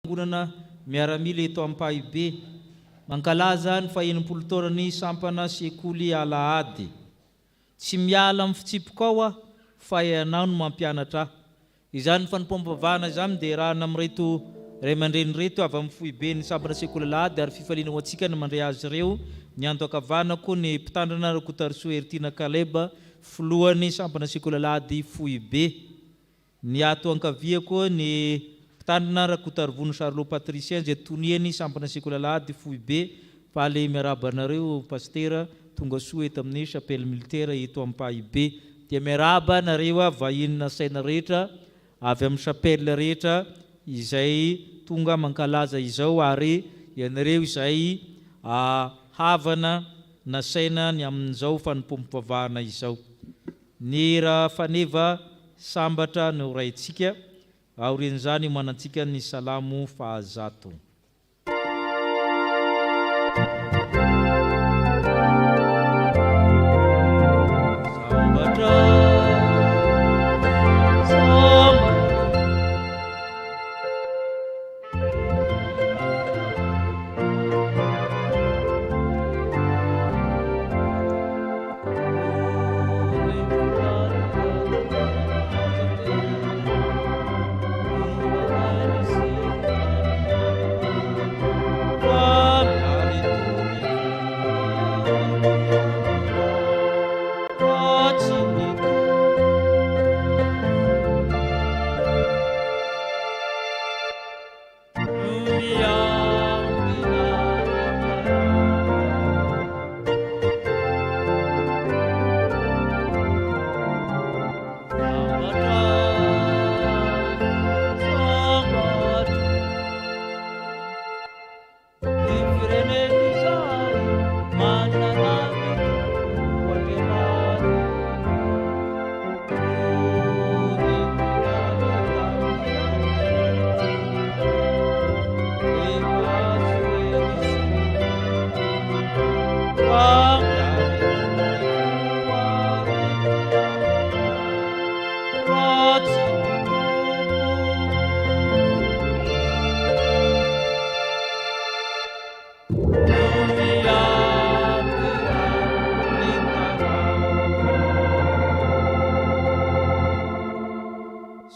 Gunana miaramila eto Ampahibe mankalaza ny faha-enimpolo taonany sampana sekoly alahady. Tsy miala amin'ny fitsipika ao fa ianao no mampianatra. Izany fanompom-bavahana izany dia raha amin'ireto ray aman-dreny reto avy amin'ny foibe ny sampana sekoly alahady ary fifaliana ho antsika ny mandray azy ireo. Ny anto-ankavanako ny mpitandrina 𝗬𝗏𝗡𝗏 filohan'ny sampana sekoly alahady foibe. Ny ato ankavia koa ny mpitandrina 𝗬𝗏𝗏𝗡𝗏 izay toniany sampana sekoly alahady foibe. Paly miaraba anareo pastera tonga soa eto amin'ny chapelle militaire eto Ampahibe. Dia miaraba nareo vahiny na saina rehetra avy amin'ny chapelle rehetra izay tonga mankalaza izao ary ianareo izay havana na saina ny amin'izao fanompom-pivavahana izao. Ny raha faneva sambatra no raintsika aorian'izany manantsika ny salamo fahazato.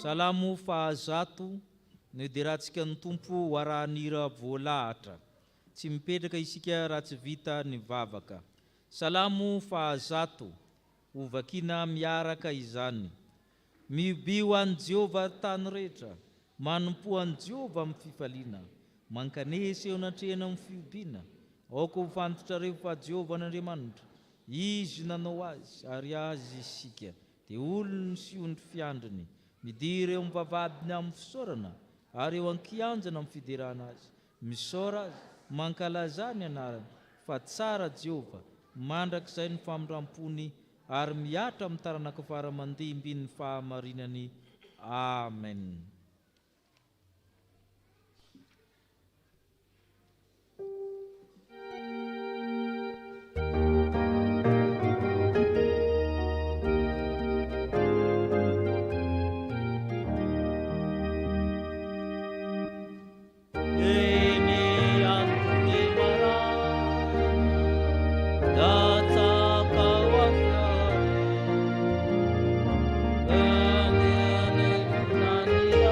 Salamo fahazato no iderahantsika ny Tompo arahan'ira voalahatra. Tsy mipetraka isika raha tsy vita ny vavaka. Salamo fahazato ho vakina miaraka izany. Mibio an Jehova tany rehetra, manompo an Jehova amin'ny fifaliana, mankanesy eo anatrehana amin'ny fiobina. Aoka ho fantatrareo fa Jehova n'Andriamanitra, izy nanao azy ary azy isika, dia olony sy ondry fiandriny. Midiry eo mivavadiny amin'ny fisaorana ary eo ankianjana amin'ny fiderana azy. Misaora azy, mankalaza ny anarany, fa tsara Jehova, mandrakizay ny famindram-pony ary miatra amin'ny taranaka fara-mandimby ny fahamarinany. Amen. Ania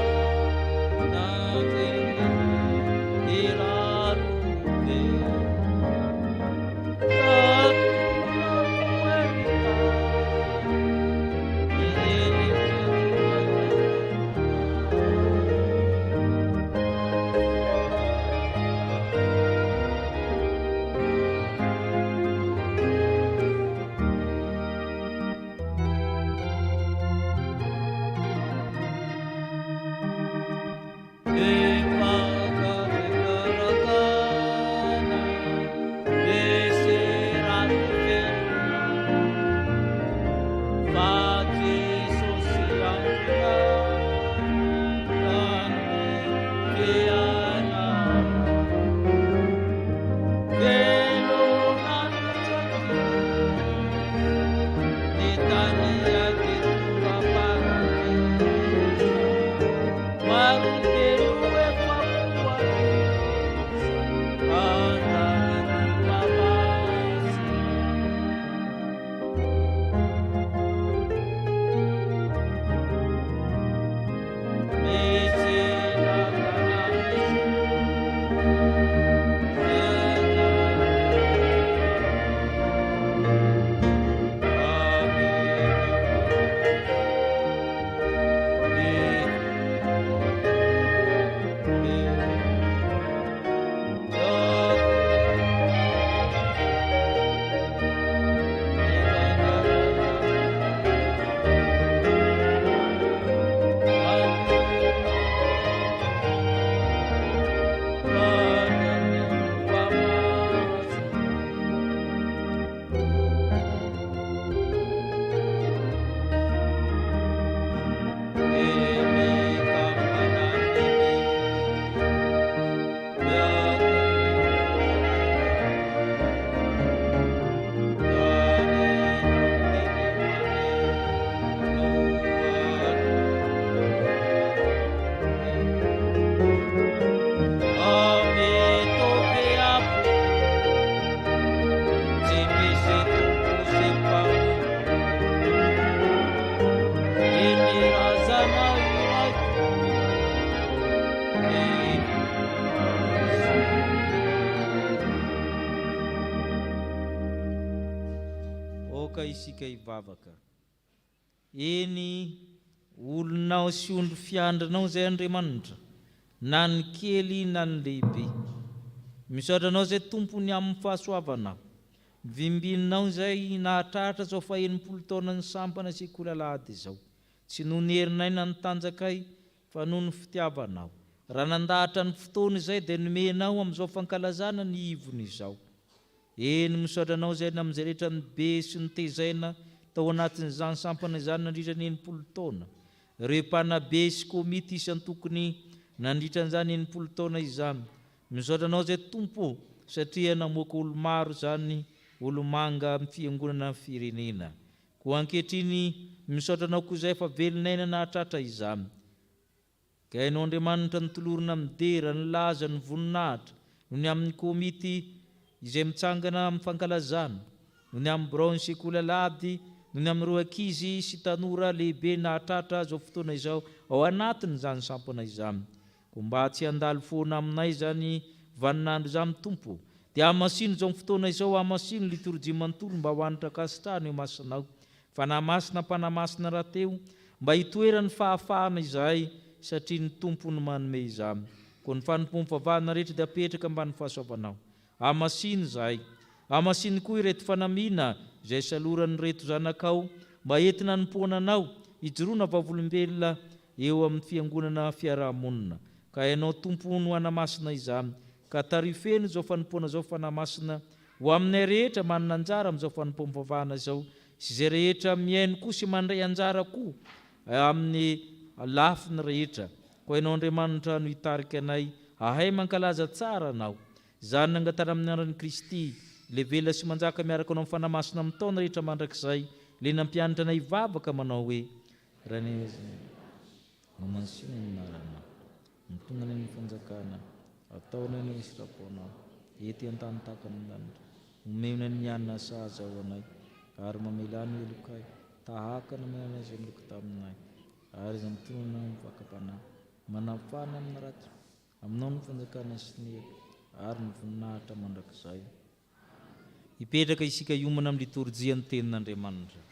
mivoaka isika ivavaka. Eny olonao sy ondro fiandrinao zay Andriamanitra, na ny kely na ny lehibe. Misaotra anao zay tompony amin'ny fahasoavanao. Vimbinao zay nahatratra zao fa 80 taona ny sampana sekoly alahady zao. Tsy noho ny herinay na ny tanjakay fa noho ny fitiavanao. Raha nandahatra ny fotoana izay dia nomenao amin'izao fankalazana ny ivony izao. Eny misaotra anao zay amin'izay rehetra ny be sy ny tezaina tao anatin'izany sampana izany nandritra ny 80 taona. Ireo mpanabe sy komity isan-tokony nandritra an'izany 80 taona izany. Misaotra anao zay Tompo satria namoaka olo maro zany olo manga amin'ny fiangonana firenena. Koa ankehitriny misaotra anao koa izay fa velon'aina nahatratra izany. Ka hainao Andriamanitra nitolorona amin'ny dera, ny laza, ny voninahitra, noho ny amin'ny komity izay mitsangana amin'ny fankalazana, noho ny amin'ny birao ny sekoly alahady, noho ny amin'ny 2 ankizy sy tanora lehibe nahatratra zao fotoana izao ao anatin'izany sampana izany. Ko mba tsy handalo foana aminay zany vaninandro izany Tompo, dia hamasino zao fotoana izao, hamasino liturjia manontolo mba ho anitra kasitrahana eo masinao. Fa namasina mpanamasina rahateo mba hitoerany fahafahana izay, satria ny Tompo no manome izany. Ko ny fanompom-pavahana rehetra dia apetraka ambany fahasoavanao. Hamasino zay. Hamasino koa ireto fanamina izay salorany reto zanakao mba entina nimpoananao hijoroana vavolombelona eo amin'ny fiangonana fiarahamonina. Ka hainao Tompo no hanamasina izany. Ka tarifeno zao fanompoana zao fanamasina ho aminay rehetra manana anjara amin'izao fanompom-pavahana zao, sy izay rehetra miaino koa sy mandray anjara koa amin'ny lafiny rehetra. Ko hainao Andriamanitra no hitarika anay, ahay mankalaza tsara anao. Zany nangatana amin'ny anaran'i Kristy, le vela sy manjaka miaraka anao amin'ny fanamasina amin'ny taona rehetra mandrakizay, le nampianatra anay vavaka manao hoe mamansiana ny marana, mitongana ny fanjakana, ataonay ny sitraponao, ety an-tany taka ny lanitra, omena ny anina sahaza ao anay, ary mamelany elokay, tahaka na manana izay miloko taminay, ary izay mitonana ny vakapanahy, manafana amin'ny ratsy, aminao ny fanjakana sy ny elo, ary ny voninahitra mandrakizay. Hipetraka isika hiomana amin'ny liturjia ny tenin'Andriamanitra.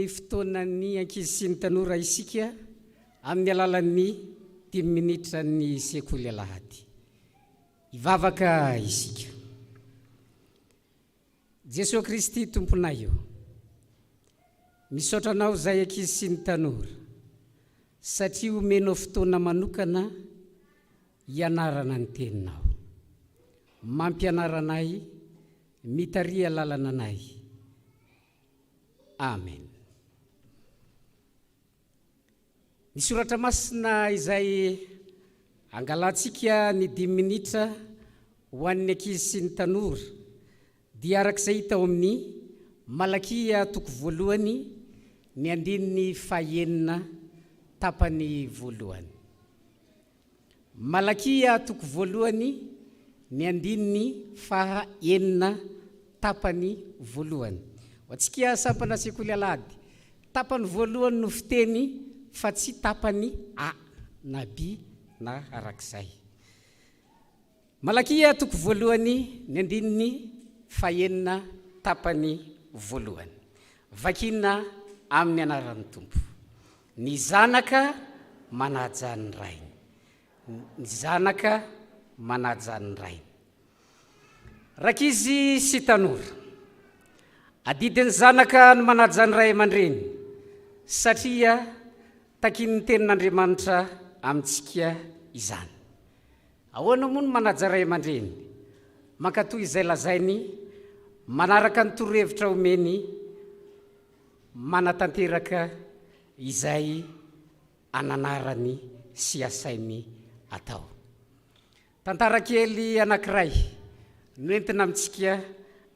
amin'ny fotoanany ankizy sy ny tanora isika amin'ny alalan'ny 10 minitra ny sekoly alahady. Ivavaka isika. Jesosy Kristy tomponay io. Misaotra anao zay ankizy sy ny tanora satria omenao fotoana manokana ianarana ny teninao. Mampianaranay, mitaria lalana anay. Amen. Ny soratra masina izay angalantsika ny 10 minitra ho an'ny ankizy sy ny tanora dia arak'izay hita ao amin'ny Malakia 2 ny andininy 9 tapany 1. Malakia 2 ny andininy 9 tapany 1. Hoantsika sampana sekoly alahady, tapany 1 no fiteny fa tsy tapany A na B na arak'izay. Malakia 2 ny andininy 9 tapany 1. Vakina amin'ny anaran'ny Tompo. Ny zanaka manaja ny rainy. Ny zanaka manaja ny rainy. Rakizy sy tanora, adidin'ny zanaka ny manaja ny ray aman-dreny satria takin'ny tenin'Andriamanitra amintsika izany. Ahoana moa ny manaja ray aman-dreny? Mankatoy izay lazainy manaraka ny torohevitra omeny manatanteraka izay ananarany sy asainy atao. Tantara kely anankiray noentina amintsika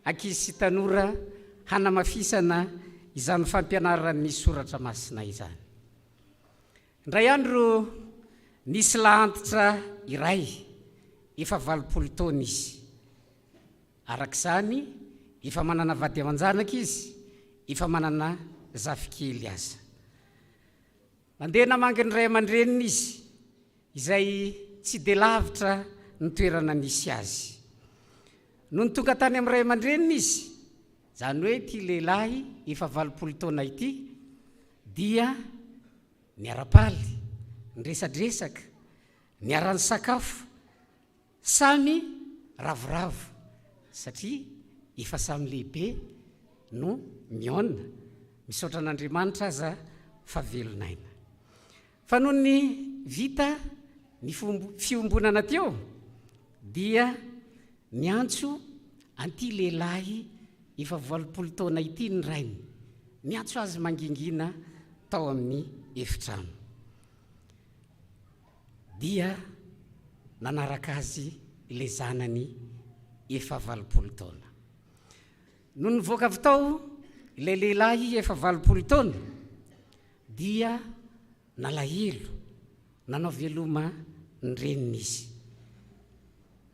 ankizy sy tanora hanamafisana izany fampianaran'ny soratra masina izany. Indray andro nisy lahantitra iray, efa 20 taona izy. Arak'izany, efa manana vady aman-janaka izy, efa manana zafikely aza. Mandeha namangy ny ray aman-dreniny izy, izay tsy dia lavitra ny toerana nisy azy. Noho ny tonga tany amin'ny ray aman-dreniny izy, zany hoe ity lehilahy efa 20 taona ity, dia niara-paly, niresadresaka, niarany sakafo, samy ravoravo, satria efa samy lehibe no miona, misaotra an'Andriamanitra aza fa velonaina. Fa noho ny vita ny fiombonana teo, dia niantso anty lehilahy efa 20 taona ity ny rainy, niantso azy mangingina tao amin'ny efitrano. Dia nanaraka azy ilay zanany efa 20 taona. Noho nivoaka avy tao ilay lehilahy efa 20 taona, dia nalahelo, nanao veloma ny reniny izy.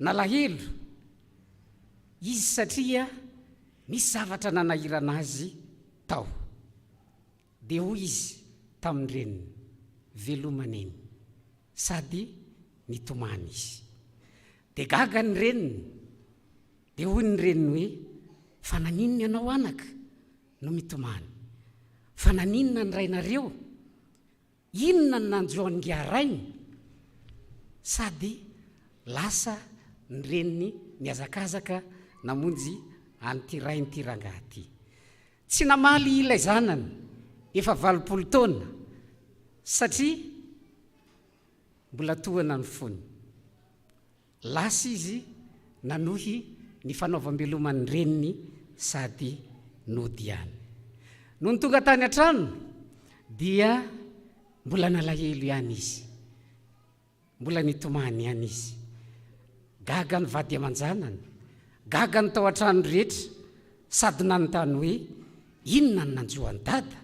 Nalahelo izy satria misy zavatra nanahirana azy tao. Dia hoy izy tamin'ny reniny, velomaneny, sady nitomany izy. Dia gaga ny reniny, dia hoy ny reniny hoe, fa naninona ianao anaka no mitomany? Fa naninona ny rainareo? Inona ny nanjoan'ny rainy? Sady lasa ny reniny niazakazaka namonjy an'ity rainy ty rangahy ty. Tsy namaly ilay zanany efa 20 taona satria mbola tohana ny fony. Lasa izy nanohy ny fanaovam-beloman'ny reniny sady nodiany. Noho ny tonga tany an-trano, dia mbola nalahelo ihany izy, mbola nitomany ihany izy. Gaga ny vady aman-janany, gaga ny tao an-trano rehetra, sady nanontany hoe inona ny nanjoan'ny dada?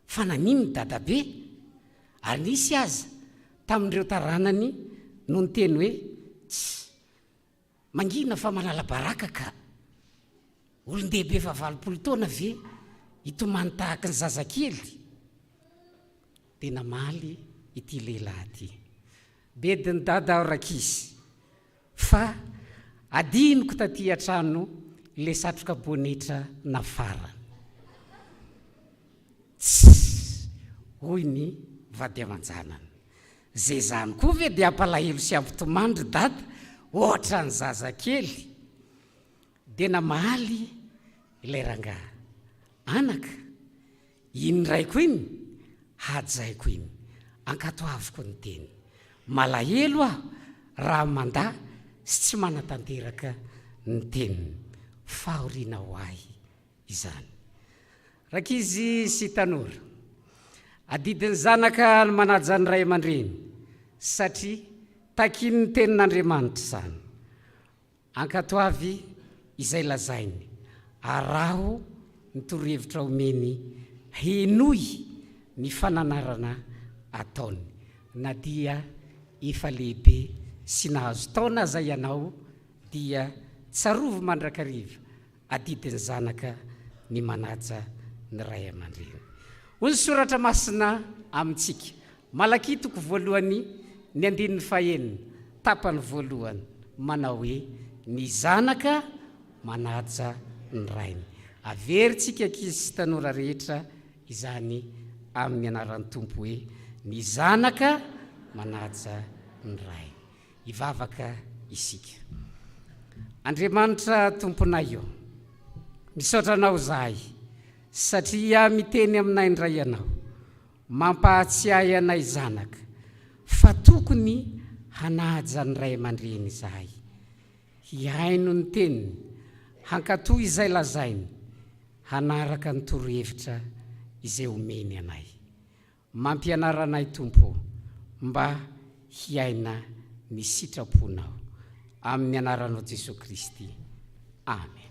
Fa nanino ny dadabe? Ary nisy aza tamin'ireo taranany no niteny hoe tsy mangina fa malala baraka ka, olon-dehibe efa 20 taona ve itomany tahaka ny zazakely? Dia namaly ity lehilahy ity. Bediny dada rakizy, fa adinoko taty an-trano le satroka bonetra nafara. tsy hoy ny vady aman-janany. Zay zany koa ve dia ampalahelo sy ampitomandry dada ohatra ny zazakely dia namaly ilay rangahy, anaka iny raiko iny hajaiko iny ankatoaviko ny teny, malahelo aho raha mandà sy tsy manatanteraka ny teniny, fahoriana ho ahy izany. Rakizy sy tanora, adidiny zanaka ny manaja ny ray aman-dreny satria takiny ny tenin'Andriamanitra zany. Ankatoavy izay lazainy, araho ny torohevitra omeny henoy ny fananarana ataony, na dia efa lehibe sy nahazo taona aza ianao dia tsarovo mandrakariva adidiny zanaka ny manaja ny ray aman-dreny. Hoy ny soratra masina amintsika, Malakitoko voalohany ny 9:5 tapany voalohany, manao hoe ny zanaka manaja ny rainy. Averintsika ankizy sy tanora rehetra izany amin'ny anaran'ny Tompo hoe ny zanaka manaja ny rainy. Ivavaka isika. Andriamanitra Tomponay io, misaotra anao zahay satria miteny aminay indray ianao, mampahatsiahy anay zanaka fa tokony hanaja ny ray aman-dreny zahay, hihaino ny teniny, hankatoy izay lazainy, hanaraka ny torohevitra izay omeny anay. Mampianara anay Tompo mba hiaina ny sitraponao, amin'ny anaranao Jesosy Kristy. Amen.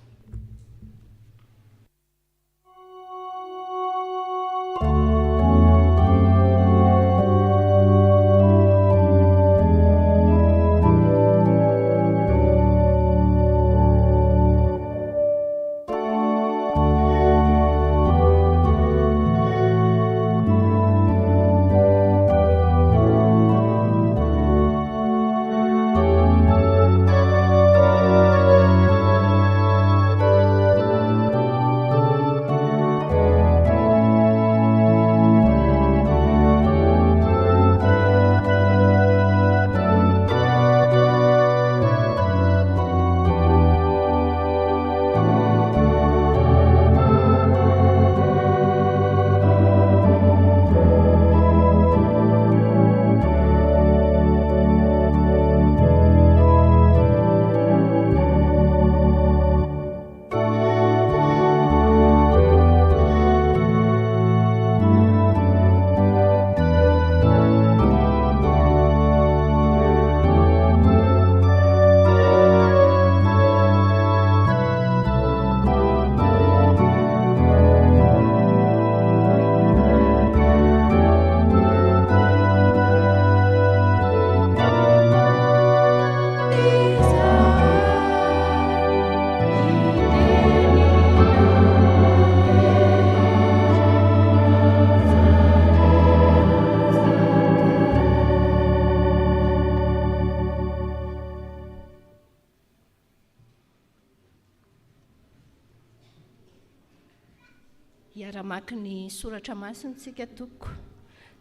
Hiara-maky ny soratra masina tsika toko.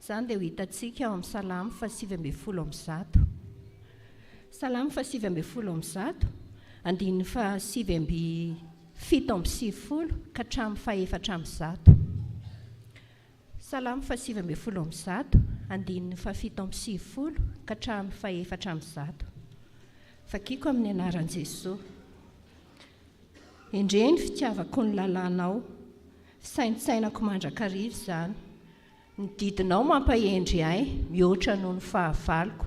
Zany dia ho hitantsika ao amin'ny Salamo 7:1. Salamo 7:1, andininy 7:7 ka hatramin'ny 4:1. Salamo 7:1, andininy 7:7 ka hatramin'ny 4:1. Vakiko amin'ny anaran'i Jesosy. Endreny fitiavako ny lalànao, fisaintsainako mandrakariva zany. Ny didinao mampahendry ahy, mihoatra noho ny fahavaloko,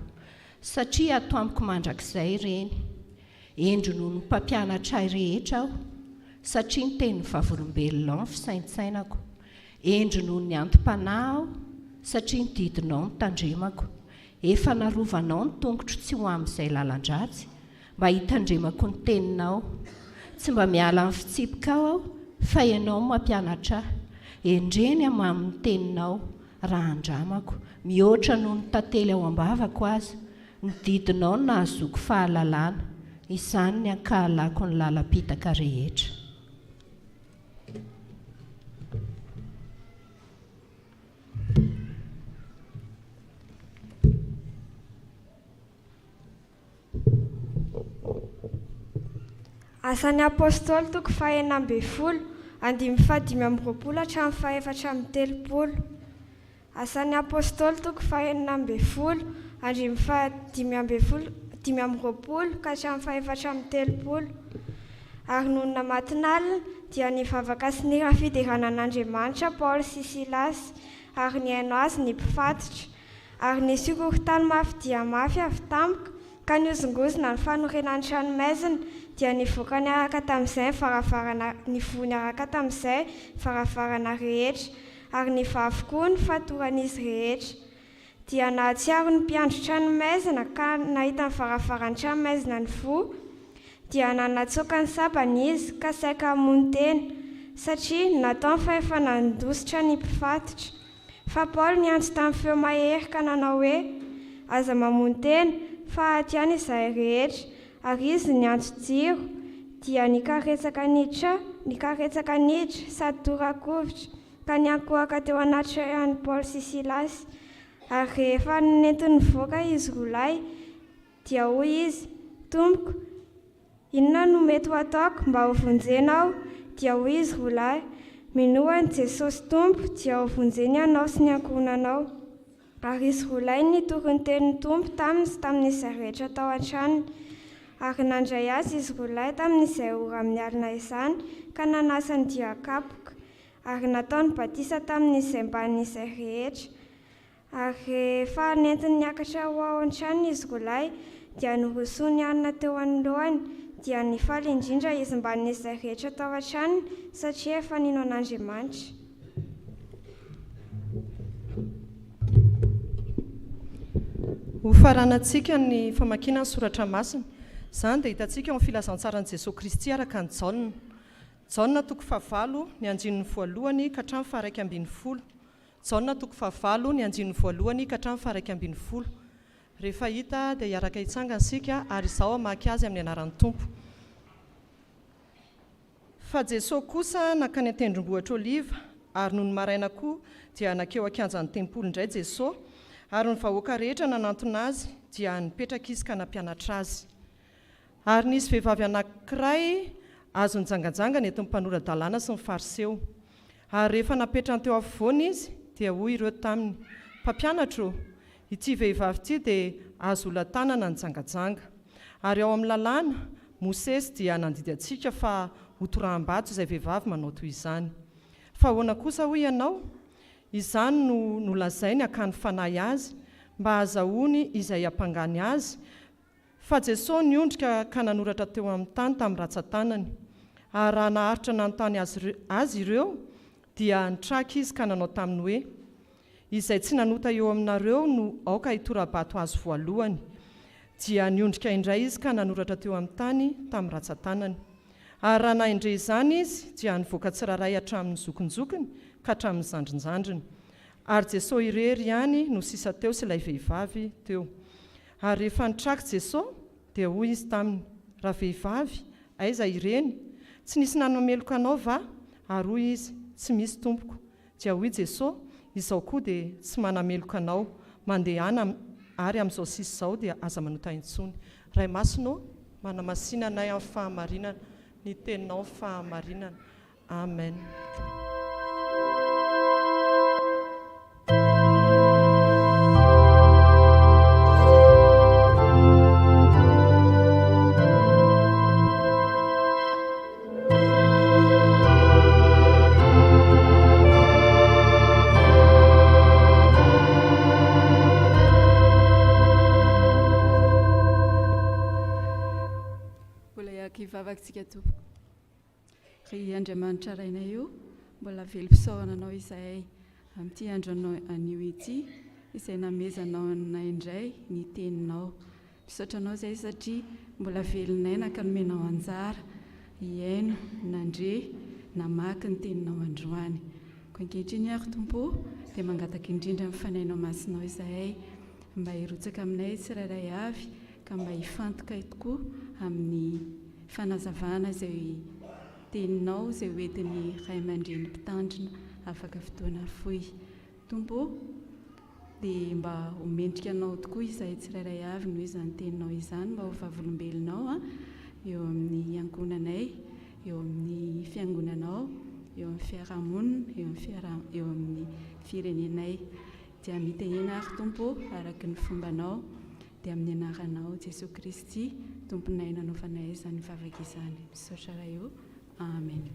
satria ato amiko mandrakizay ireny. Endro noho ny mpampianatra ahy rehetra aho, satria ny tenin'ny vavolombelona ny fisaintsainako. Endro noho ny antom-panahy aho, satria ny didinao mitandremako. Efa narovanao ny tongotro tsy ho amin'izay lalan-dratsy, mba hitandremako ny teninao. Tsy mba miala amin'ny fitsipika aho, fa ianao mampianatra ahy. Endreny amin'ny teninao raha andramako, mihoatra noho ny tantely ao ambavako aza. Ny didinao nahazoko fahalalana, izany ny ankahalako ny lalam-pitaka rehetra. Asan'ny apôstôly toko faha 40, 5:5-8 hatramin'ny 4:30. Asan'ny apôstôly toko faha 40, 5:5-8 ka hatramin'ny 4:30. Ary nonona matinalina dia nivavaka sy nira fideranan'Andriamanitra Paoly sy Silasy, ary niaino azy ny mpifatotra. Ary nisy horohoron-tany mafy dia mafy avy tampoka, ka niozongozona ny fanorenan'ny 𝗔𝗟𝗔𝗛𝗏 dia nivoaka niaraka tamin'izay varavarana rehetra, ary nivavy koa ny fatoran'izy rehetra. Dia nahatsiaro ny mpiandro 𝗔𝗟𝗔𝗛 ka nahita ny varavaran'ny 𝗔𝗟𝗔𝗛 nivoha, dia nanatsoaka ny sabany izy ka saika hamono tena, satria natao ny fahefa-nandositra ny mpifatotra. Fa Paoly niantso tamin'ny feo mahery ka nanao hoe: aza mamono tena fa aty ihany izahay rehetra. Ary izy niantso jiro, dia nikaretsaka niditra sady tora-kovitra, ka niankohaka teo anaty trano Paoly sy Silasy. Ary rehefa nentin'ny voaka izy roalahy, dia hoy izy: Tompoko, inona no mety ho ataoko mba ho vonjenao? Dia hoy izy roalahy: minoany Jesosy Tompo, dia ho vonjeny ianao sy ny ankohonanao. Ary izy roalahy nitoro ny tenin'ny Tompo tamin'izay rehetra tao an-tranony. Ary nandray azy izy roalahy tamin'izay ora amin'ny alina izany, ka nanasa ny diakapoka, ary nataony batisa tamin'izay mban'izay rehetra. Ary rehefa nentiny niakatra ho ao an-tranony izy roalahy, dia norosoany alina teo anoloany, dia nifaly indrindra izy mban'izay rehetra tao an-tranony, satria efa nino an'Andriamanitra. Ho faranantsika ny famakiana ny soratra masina. Izany dia hitantsika ao amin'ny filazantsarani Jesosy Kristy araka ny 𝗦𝗏. 𝗦𝗏 toko 9 ny anjinin'ny voalohany ka hatramin'ny faha 1:10. 𝗦𝗏 toko 9 ny anjinin'ny voalohany ka hatramin'ny faha 1:10. Rehefa hita dia hiaraka hitsangana isika ary izao hamaky azy amin'ny anaran'ny Tompo. Fa Jesosy kosa nakany an-tendrombohitra Oliva, ary noho ny maraina koa dia nakeo an-kianjan'ny tempolo indray Jesosy, ary ny vahoaka rehetra nanantona azy dia nipetraka izy ka nampianatra azy. Ary nisy vehivavy anankiray azo nijangajangana eto ny mpanoran-dalàna sy ny fariseo. Ary rehefa napetrany teo afovoany izy dia hoy ireo taminy: mpampianatra, ity vehivavy ity dia azo olantanana nijangajanga. Ary ao amin'ny lalàna Mosesy dia nandidy antsika fa hotoraham-bato izay vehivavy manao toy izany. Fa ahoana kosa hoy ianao? Izany no nolazainy hakany fanahy azy, mba azahoany izay hampangany azy. Fa Jesosy niondrika ka nanoratra teo amin'ny tany tamin'ny ratsan-tanany. Ary raha naharitra nanontany azy ireo, dia nitraka izy ka nanao taminy hoe: izay tsy nanota eo aminareo no aoka hitora-bato azy voalohany. Dia niondrika indray izy ka nanoratra teo amin'ny tany tamin'ny ratsan-tanany. Ary raha naindre izany izy dia nivoaka tsiraray hatramin'ny zokinjokiny ka hatramin'ny zandrinjandriny. Ary Jesosy irery ihany no sisa teo sy ilay vehivavy teo. Ary rehefa nitraka Jesosy dia hoy izy taminy: raha vehivavy, aiza ireny? Tsy nisy nanameloka anao va? Ary hoy izy: tsy misy Tompoko. Dia hoy Jesosy: izao koa dia tsy manameloka anao, mandehana ary amin'izao sisa izao dia aza manota intsony. Ray masonao manamasina anay amin'ny fahamarinana, ny teninao fahamarinana. Amen. Vavaksika Tompo. Ry Andriamanitra rainay io, mbola velom-pisaorana anao izahay amin'ity andro anio ity, izay namezanao anay indray ny teninao. Misaotra anao izay satria mbola velonay naka nomenao anjara, hiaino, nandre, namaky ny teninao androany. Ko ankehitriny ary Tompo, dia mangataka indrindra amin'ny fanainao masinao izahay, mba hirotsaka aminay tsirairay avy, ka mba hifantoka tokoa amin'ny fanazavana izay teninao izay hoentin'ny ray aman-dreny mpitandrina afaka fotoana fohy. Tompo, dia mba homendrika anao tokoa izay tsirairay avy noho izany teninao izany, mba ho vavolombelonao eo amin'ny ankonanay, eo amin'ny fiangonanao, eo amin'ny fiarahamonina, eo amin'ny firenenay. Dia mitahina ary Tompo araky ny fombanao, dia amin'ny anaranao Jesosy Kristy, Tomponay nanaovanay izany vavaka izany. Misaotra raha eo. Amen.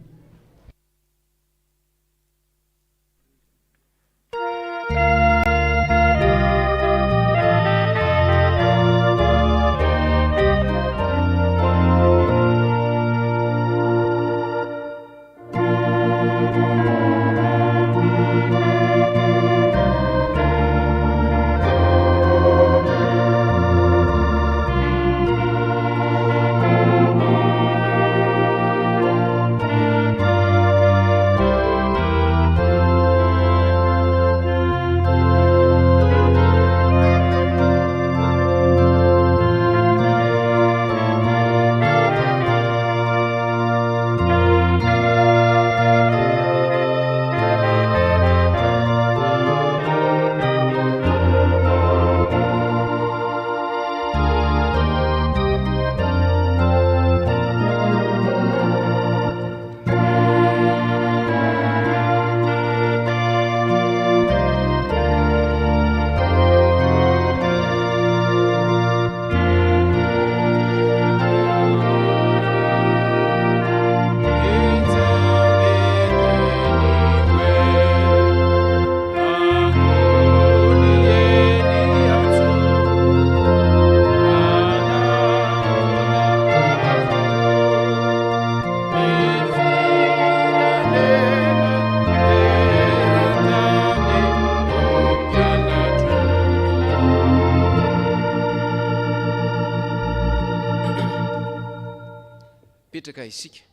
Petraka isika.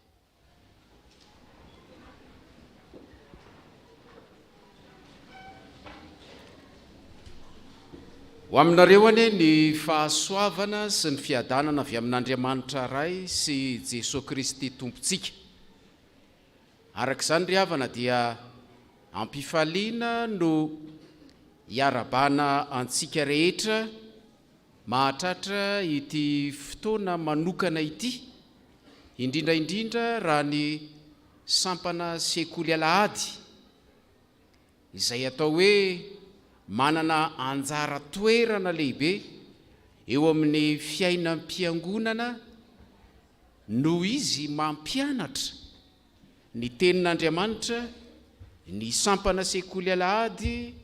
Ho aminareo ane ny fahasoavana sy ny fiadanana avy amin'Andriamanitra ray sy Jesosy Kristy tompontsika. Arak'izany ry havana dia ampifaliana no hiarabana antsika rehetra mahatratra ity fotoana manokana ity, indrindra raha ny sampana sekoly alahady izay atao hoe manana anjara toerana lehibe eo amin'ny fiainam-piangonana noho izy mampianatra ny tenin'Andriamanitra. Ny sampana sekoly alahady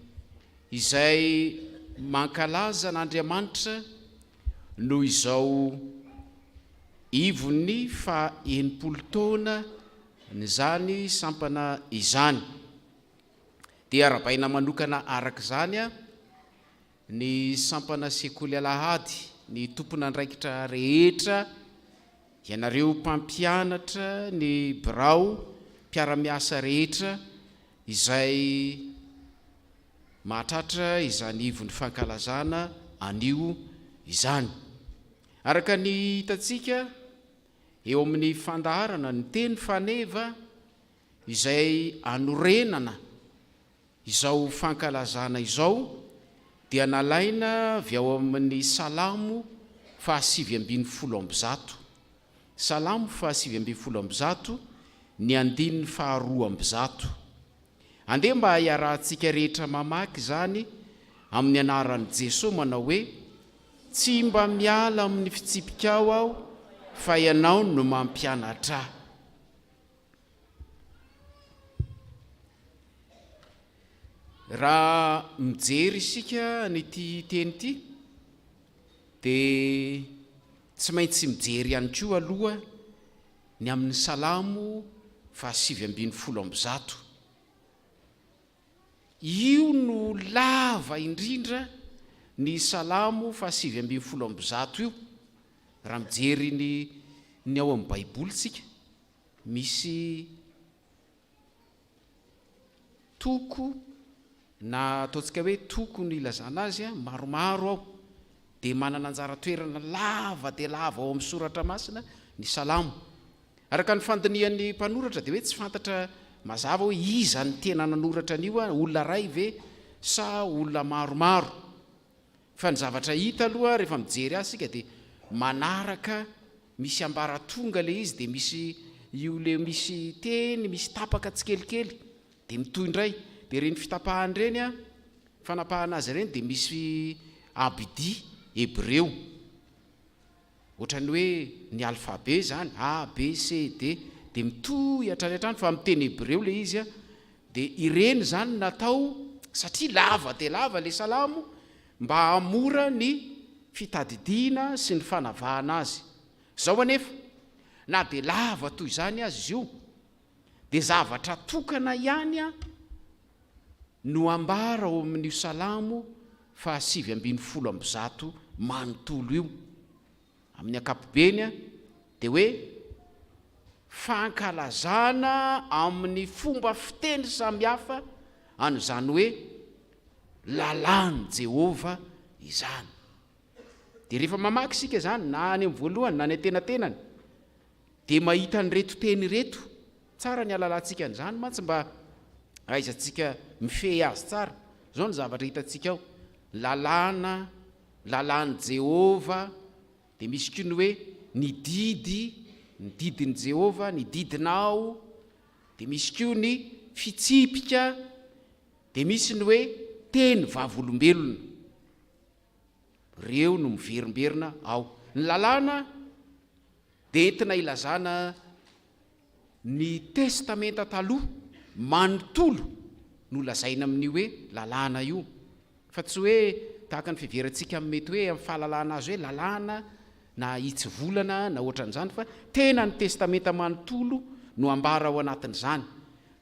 izay mankalaza n'Andriamanitra noho izao ivony fa 80 taona nyzany sampana izany. Dia arabaina manokana arak'izany ny sampana sekoly alahady, ny tompona andraikitra rehetra, ianareo mpampianatra, ny birao mpiaramiasa rehetra izay mahatratra izany ivony fankalazana anio izany. Araka ny hitantsika eo amin'ny fandaharana ny teny faneva izay anorenana izao fankalazana izao dia nalaina avy ao amin'ny Salamo 7:10. Salamo 7:10, ny andininy 2:10. Andeha mba hiarahantsika rehetra mamaky zany amin'ny anaran'i Jesosy manao hoe: tsy mba miala amin'ny fitsipikao aho fa ianao no mampianatra. Raha mijery isika n'ity teny ity dia tsy maintsy mijery ihany koa aloha ny amin'ny Salamo 7:10. Io no lava indrindra ny Salamo 7:10 io. Raha mijery ny ao amin'ny Baiboly sika, misy toko na ataontsika hoe toko ny ilazana azy maromaro ao, dia manana anjara toerana lava dia lava ao amin'ny soratra masina ny Salamo. Araka ny fandinian'ny mpanoratra dia hoe tsy fantatra mazava hoe iza ny tena nanoratra an'io, olona ray ve sa olona maromaro. Fa ny zavatra hita aloha rehefa mijery azy sika dia manaraka misy ambaratonga le izy dia misy io le misy teny misy tapaka tsikelikely dia mitoy indray dia reny fitapahany reny a fanapahana azy reny dia misy abidi hebreo ohatrany hoe ny alphabe zany A B C D dia mitoy hatrany hatrany fa amin'ny teny hebreo le izy a dia ireny zany natao satria lava dia lava le salamo mba hamora ny fitadidiana sy ny fanavahana azy zao anefa na dia lava toy izany azy io dia zavatra tokana ihany a no ambara ao amin'io salamo fa 7:100 manontolo io amin'ny ankapobeny a dia hoe fankalazana amin'ny fomba fiteny samihafa an'izany hoe lalàny Jehova izany. Dia rehefa mamaky isika zany na any amin'ny voalohany na ny tenatenany dia mahita nyreto teny reto tsara ny alalantsika an'izany mantsy mba aizantsika mifehy azy tsara. Zao ny zavatra hitantsika ao lalàny Jehova dia misy koa ny hoe ny didin'ny Jehova ny didinao dia misy koa ny fitsipika dia misy ny hoe teny vavolombelona reo no miverimberina ao. Ny lalàna dia entina ilazana ny testamenta taloha manontolo no lazaina amin'io hoe lalàna io fa tsy hoe tahaka ny fiverantsika mety hoe amin'ny fahalalàna azy hoe lalàna na itsy volana na ohatran'izany fa tena ny testamenta manontolo no ambara ao anatin'izany.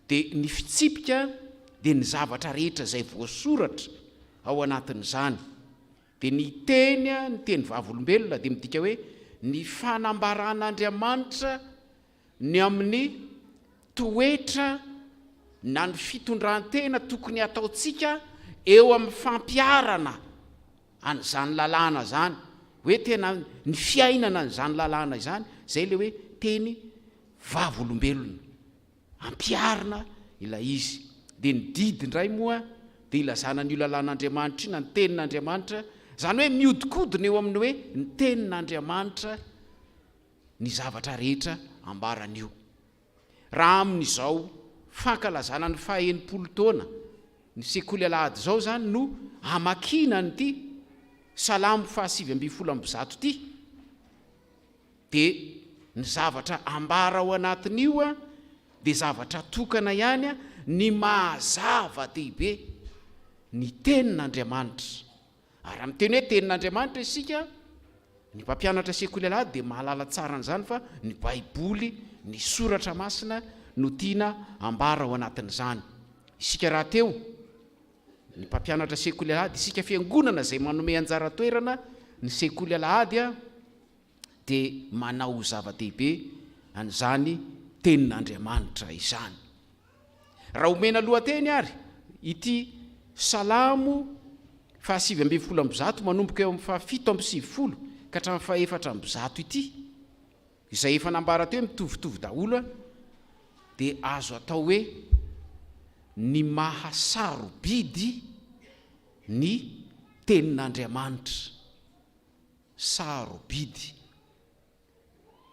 Dia ny fitsipika dia ny zavatra rehetra izay voasoratra ao anatin'izany. Dia ny teny vavolombelona dia midika hoe ny fanambaran'Andriamanitra ny amin'ny toetra na ny fitondrantena tokony ataontsika eo amin'ny fampiarana an'izany lalàna zany hoe tena ny fiainana n'izany lalàna izany zay le hoe teny vavolombelona ampiarina ilay izy. Dia ny didy indray moa dia ilazana n'io lalàn'Andriamanitra io na ny tenin'Andriamanitra zany hoe miodikodina eo amin'ny hoe ny tenin'Andriamanitra ny zavatra rehetra ambaran'io. Raha amin'izao fankalazana ny 100 taona ny sekoly alahady zao zany no amakina nyity salamo 7:100 ity dia ny zavatra ambara ao anatin'io a dia zavatra tokana ihany a ny mahazava-dehibe ny tenin'Andriamanitra. Ary amin'ny teny hoe tenin'Andriamanitra isika ny mpampianatra sekoly alahady dia mahalala tsara an'izany fa ny baiboly ny soratra masina no tiana ambara ao anatin'izany. Isika raha teo ny mpampianatra sekoly alahady isika fiangonana izay manome anjara toerana ny sekoly alahady a dia manao zava-dehibe an'izany tenin'Andriamanitra izany. Raha omena lohateny ary ity salamo 7:100 manomboka eo amin'ny 7:70 ka hatramin'ny 4:100 ity izay efa nambara teo mitovitovy daholo a dia azo atao hoe ny mahasarobidy ny tenin'Andriamanitra. Sarobidy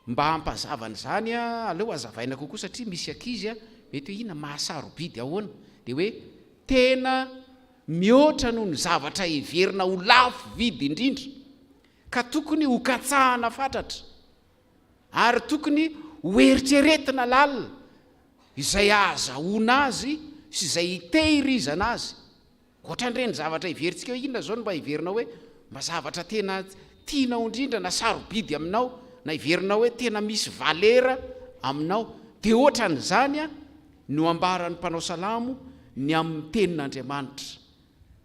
mba hampazava n'izany a aleo azavaina kokoa satria misy ankizy a mety hoe ina mahasarobidy ahoana dia hoe tena mihoatra noho ny zavatra heverina ho lafo vidy indrindra ka tokony ho katsahana fatratra ary tokony ho eritreretina lalina izay ahazahoana azy sy izay hitehirizana azy. Ohatran'ireny zavatra heverintsika hoe inona zao no mba heverina hoe mba zavatra tena tianao indrindra na sarobidy aminao na heverinao hoe tena misy valera aminao dia ohatran'izany a no ambaran'ny mpanao salamo ny amin'ny tenin'Andriamanitra.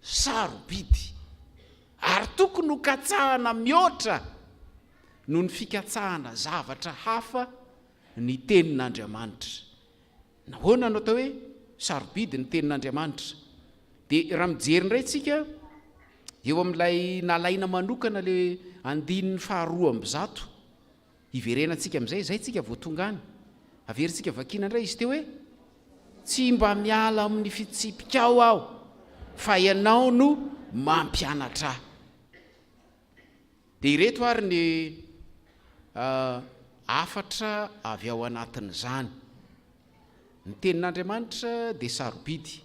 Sarobidy ary tokony ho katsahana mihoatra noho ny fikatsahana zavatra hafa ny tenin'Andriamanitra. Nahoana no atao hoe sarobidy ny tenin'Andriamanitra? Dia raha mijery indray tsika eo amin'ilay nalaina manokana le 2:100 iverenantsika amin'izay zay tsika voatonga any averintsika vakina indray izy teo hoe tsy mba miala amin'ny fitsipikao aho fa ianao no mampianatra. Dia ireto ary ny afatra avy ao anatin'izany. Ny tenin'Andriamanitra dia sarobidy.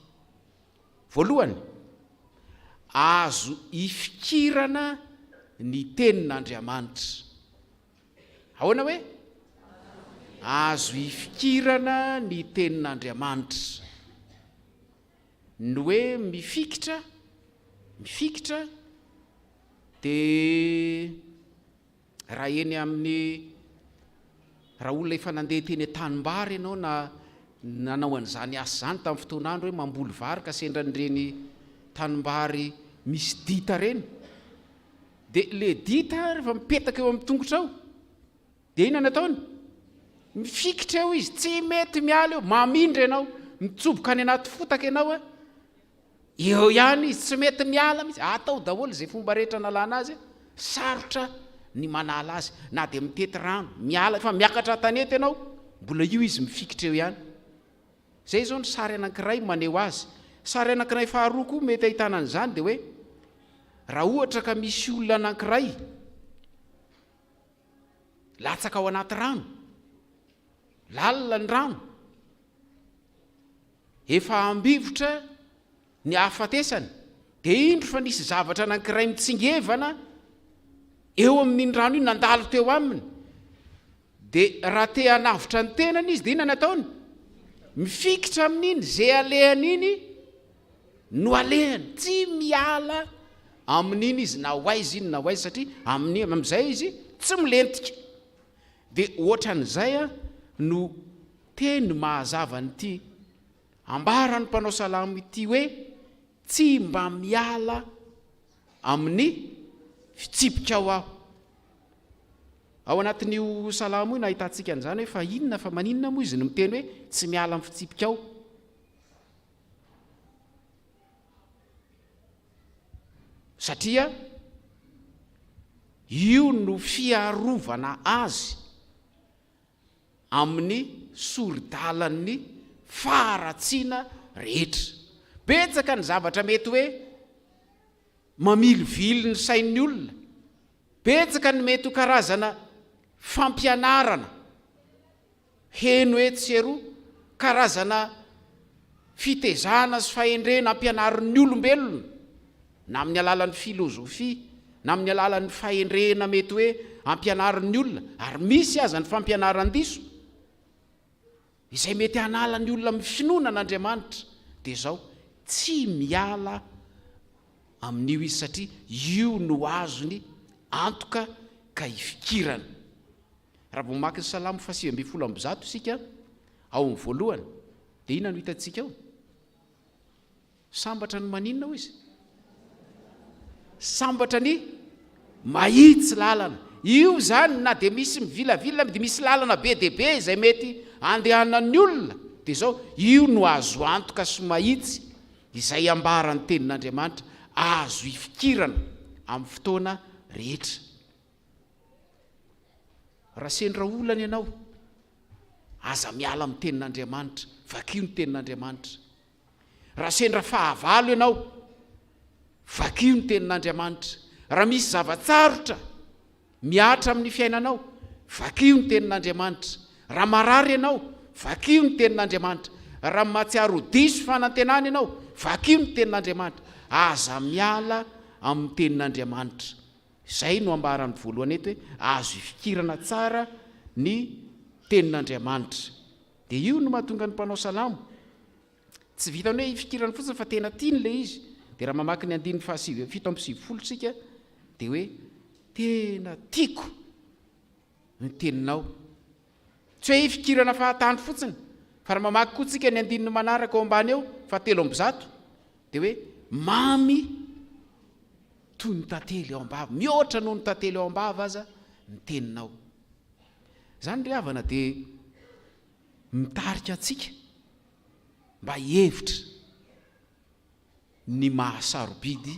Voalohany, azo ifikirana ny tenin'Andriamanitra. Ahoana hoe? Azo ifikirana ny tenin'Andriamanitra. Ny hoe mifikitra dia raha eny amin'ny raha olona efa nandeha teny tanimbary ianao na nanao an'izany asa zany tamin'ny fotoan'andro hoe mamboly vary ka sendran'ireny tanimbary misy dita reny, dia le dita rehefa mipetaka eo amin'ny tongotra ao dia ina nataony? Mifikitra eo izy, tsy mety miala eo, mamindra ianao, mitsoboka any anaty fotaka ianao eo ihany izy, tsy mety miala mihitsy. Atao daholo izay fomba rehetra nalana azy, sarotra ny manala azy. Na dia mitety rano, miala, fa miakatra tanety ianao, mbola io izy mifikitra eo ihany. Zay zao ny sary anankiray maneho azy. Sary anankiray faharoa koa mety ahitana an'izany dia hoe raha ohatra ka misy olona anankiray latsaka ao anaty rano, lalina ny rano, efa ambivotra ny hafatesany, dia indro fa nisy zavatra anankiray mitsingevana eo amin'iny rano iny, nandalo teo aminy, dia raha te hanavotra ny tenany izy dia ina nataony? Mifikitra amin'iny, zay alehany iny no alehany, tsy miala amin'iny izy, na hoaizy iny na hoaizy, satria amin'izay izy tsy milentika. Dia ohatran'izay no teny mahazava nyity ambarany mpanao salamo ity hoe tsy mba miala amin'ny fitsipika ao aho. Ao anatin'io salamo io nahitantsika an'izany hoe fa inona fa maninona moa izy no miteny hoe tsy miala amin'ny fitsipika ao. Satria io no fiarovana azy amin'ny sori-dalan'ny faharatsiana rehetra. Betsaka ny zavatra mety hoe mamilivily ny sain'ny olona, betsaka ny mety ho karazana fampianarana, heno etsero, karazana fitezana sy fahendrena ampianarin'ny olombelona, na amin'ny alalan'ny filozofia, na amin'ny alalan'ny fahendrena mety hoe ampianarin'ny olona, ary misy aza ny fampianaran-diso izay mety hanala ny olona amin'ny finoana an'Andriamanitra. Dia izao tsy miala amin'io izy, satria io no azony antoka ka ifikirana. Raha vao mamaky ny salamo 8:100 isika ao amin'ny voalohany, dia ina no hitantsika ao? Sambatra ny maninona ho izy? Sambatra ny mahitsy lalana. Io zany na dia misy mivilavila, dia misy lalana be dia be izay mety andehanan'ny olona, dia izao io no azo antoka sy mahitsy izay ambarany tenin'Andriamanitra, azo ifikirana amin'ny fotoana rehetra. Raha sendra olana ianao, aza miala amin'ny tenin'Andriamanitra, vakio ny tenin'Andriamanitra. Raha sendra fahavalo ianao, vakio ny tenin'Andriamanitra. Raha misy zavatsarotra miatra amin'ny fiainanao, vakio ny tenin'Andriamanitra. Raha marary ianao, vakio ny tenin'Andriamanitra. Raha mahatsiaro diso fanantenana ianao, vakio ny tenin'Andriamanitra. Aza miala amin'ny tenin'Andriamanitra. Izay no ambarany voalohany eto hoe azo ifikirana tsara ny tenin'Andriamanitra. Dia io no mahatonga ny mpanao salamo tsy vitany hoe ifikirana fotsiny fa tena tiany le izy. Dia raha mamaky ny 7:7 sika dia hoe tena tiako ny teninao. Tsy hoe ifikirana fahatany fotsiny, fa raha mamaky koa tsika ny 9 manaraka ao ambany eo 7:100 dia hoe mamy toy ny tantely ao ambava, mihoatra noho ny tantely ao ambava aza ny teninao. Zany ry havana dia mitarika antsika mba hevitra ny mahasarobidy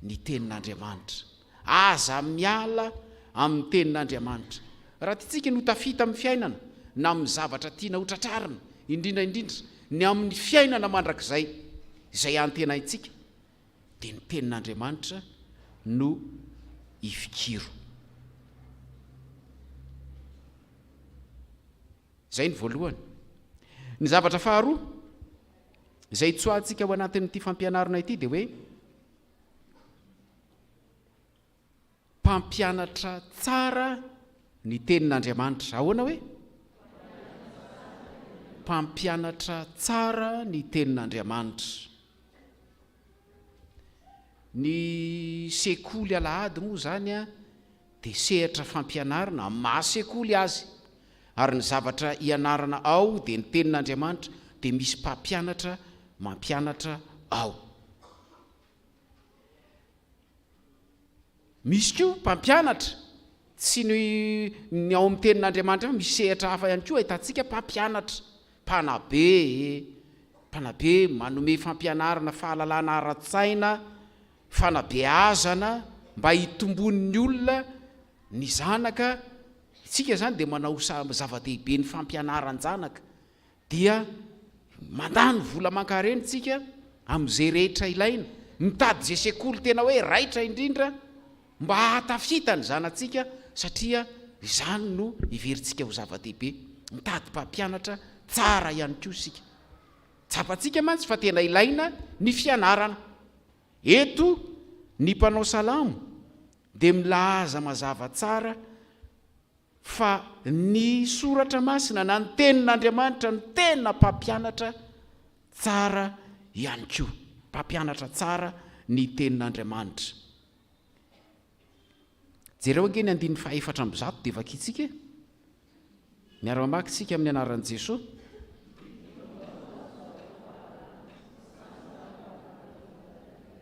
ny tenin'Andriamanitra. Aza miala amin'ny tenin'Andriamanitra. Raha tiantsika no tafita amin'ny fiainana na amin'ny zavatra tiana ho tratrarina, indrindra ny amin'ny fiainana mandrakizay izay antenaintsika, dia ny tenin'Andriamanitra no ifikiro. zay ny voalohany. Ny zavatra faharoa izay tsoahantsika ao anatin'ity fampianarana ity dia hoe mpampianatra tsara ny tenin'Andriamanitra. Ahoana hoe mpampianatra tsara ny tenin'Andriamanitra. Ny sekoly alahady moa zany a dia sehatra fampianarana mahasekoly azy, ary ny zavatra ianarana ao dia ny tenin'Andriamanitra, dia misy mpampianatra mampianatra ao. Misy koa mpampianatra tsy ny ao amin'ny tenin'Andriamanitra, misy sehatra hafa ihany koa ahitantsika mpampianatra, mpanabe manome fampianarana, fahalalana ara-tsaina, fanabeazana mba hitombon'ny olona ny zanaka. Itsika zany dia manao zava-dehibe ny fampianaran-janaka, dia mandany vola mankareny tsika amin'izay rehetra ilaina, mitady zay sekoly tena hoe raitra indrindra mba hatafita ny zanatsika, satria izany no iverintsika ho zava-dehibe. Mitady mpampianatra tsara ihany koa sika. Tsapantsika mantsy fa tena ilaina ny fianarana. Eto ny mpanao salamo dia milaza mazava tsara fa ny soratra masina na ny tenin'Andriamanitra ny tena mpampianatra tsara ihany koa. Mpampianatra tsara ny tenin'Andriamanitra. Jereo angeny 4:400 dia vakitsika. Miara-mamaky tsika amin'ny anaran'i Jesosy.